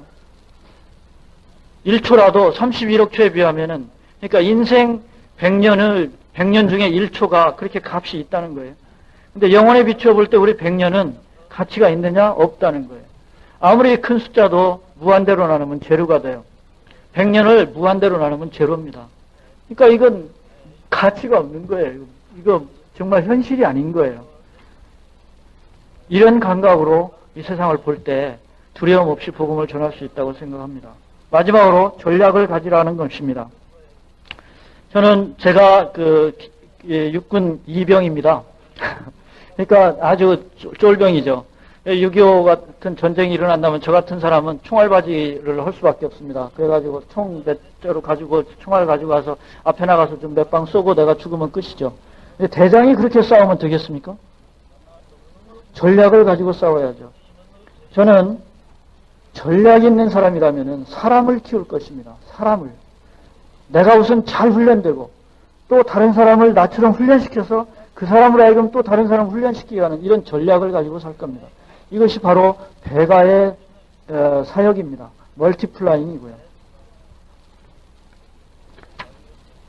1초라도 31억 초에 비하면은 그러니까 인생 100년 중에 1초가 그렇게 값이 있다는 거예요. 근데 영혼에 비추어 볼 때 우리 100년은 가치가 있느냐? 없다는 거예요. 아무리 큰 숫자도 무한대로 나누면 제로가 돼요. 100년을 무한대로 나누면 제로입니다. 그러니까 이건 가치가 없는 거예요. 이거 정말 현실이 아닌 거예요. 이런 감각으로 이 세상을 볼 때 두려움 없이 복음을 전할 수 있다고 생각합니다. 마지막으로 전략을 가지라는 것입니다. 제가 육군 이병입니다. 그러니까 아주 쫄병이죠. 6.25 같은 전쟁이 일어난다면 저 같은 사람은 총알바지를 할 수밖에 없습니다. 그래가지고 총 몇 자루 가지고 총알 가지고 가서 앞에 나가서 좀 몇 방 쏘고 내가 죽으면 끝이죠. 근데 대장이 그렇게 싸우면 되겠습니까? 전략을 가지고 싸워야죠. 저는 전략 있는 사람이라면 사람을 키울 것입니다. 사람을. 내가 우선 잘 훈련되고 또 다른 사람을 나처럼 훈련시켜서 그 사람으로 하여금 또 다른 사람을 훈련시키게 하는 이런 전략을 가지고 살 겁니다. 이것이 바로 배가의 사역입니다. 멀티플라잉이고요.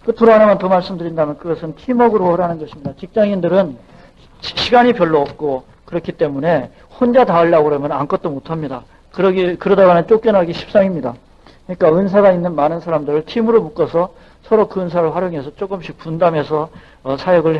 끝으로 하나만 더 말씀드린다면 그것은 팀워크로 하라는 것입니다. 직장인들은 시간이 별로 없고 그렇기 때문에 혼자 다 하려고 그러면 아무것도 못합니다. 그러다가는 쫓겨나기 십상입니다. 그러니까 은사가 있는 많은 사람들을 팀으로 묶어서 서로 그 은사를 활용해서 조금씩 분담해서 사역을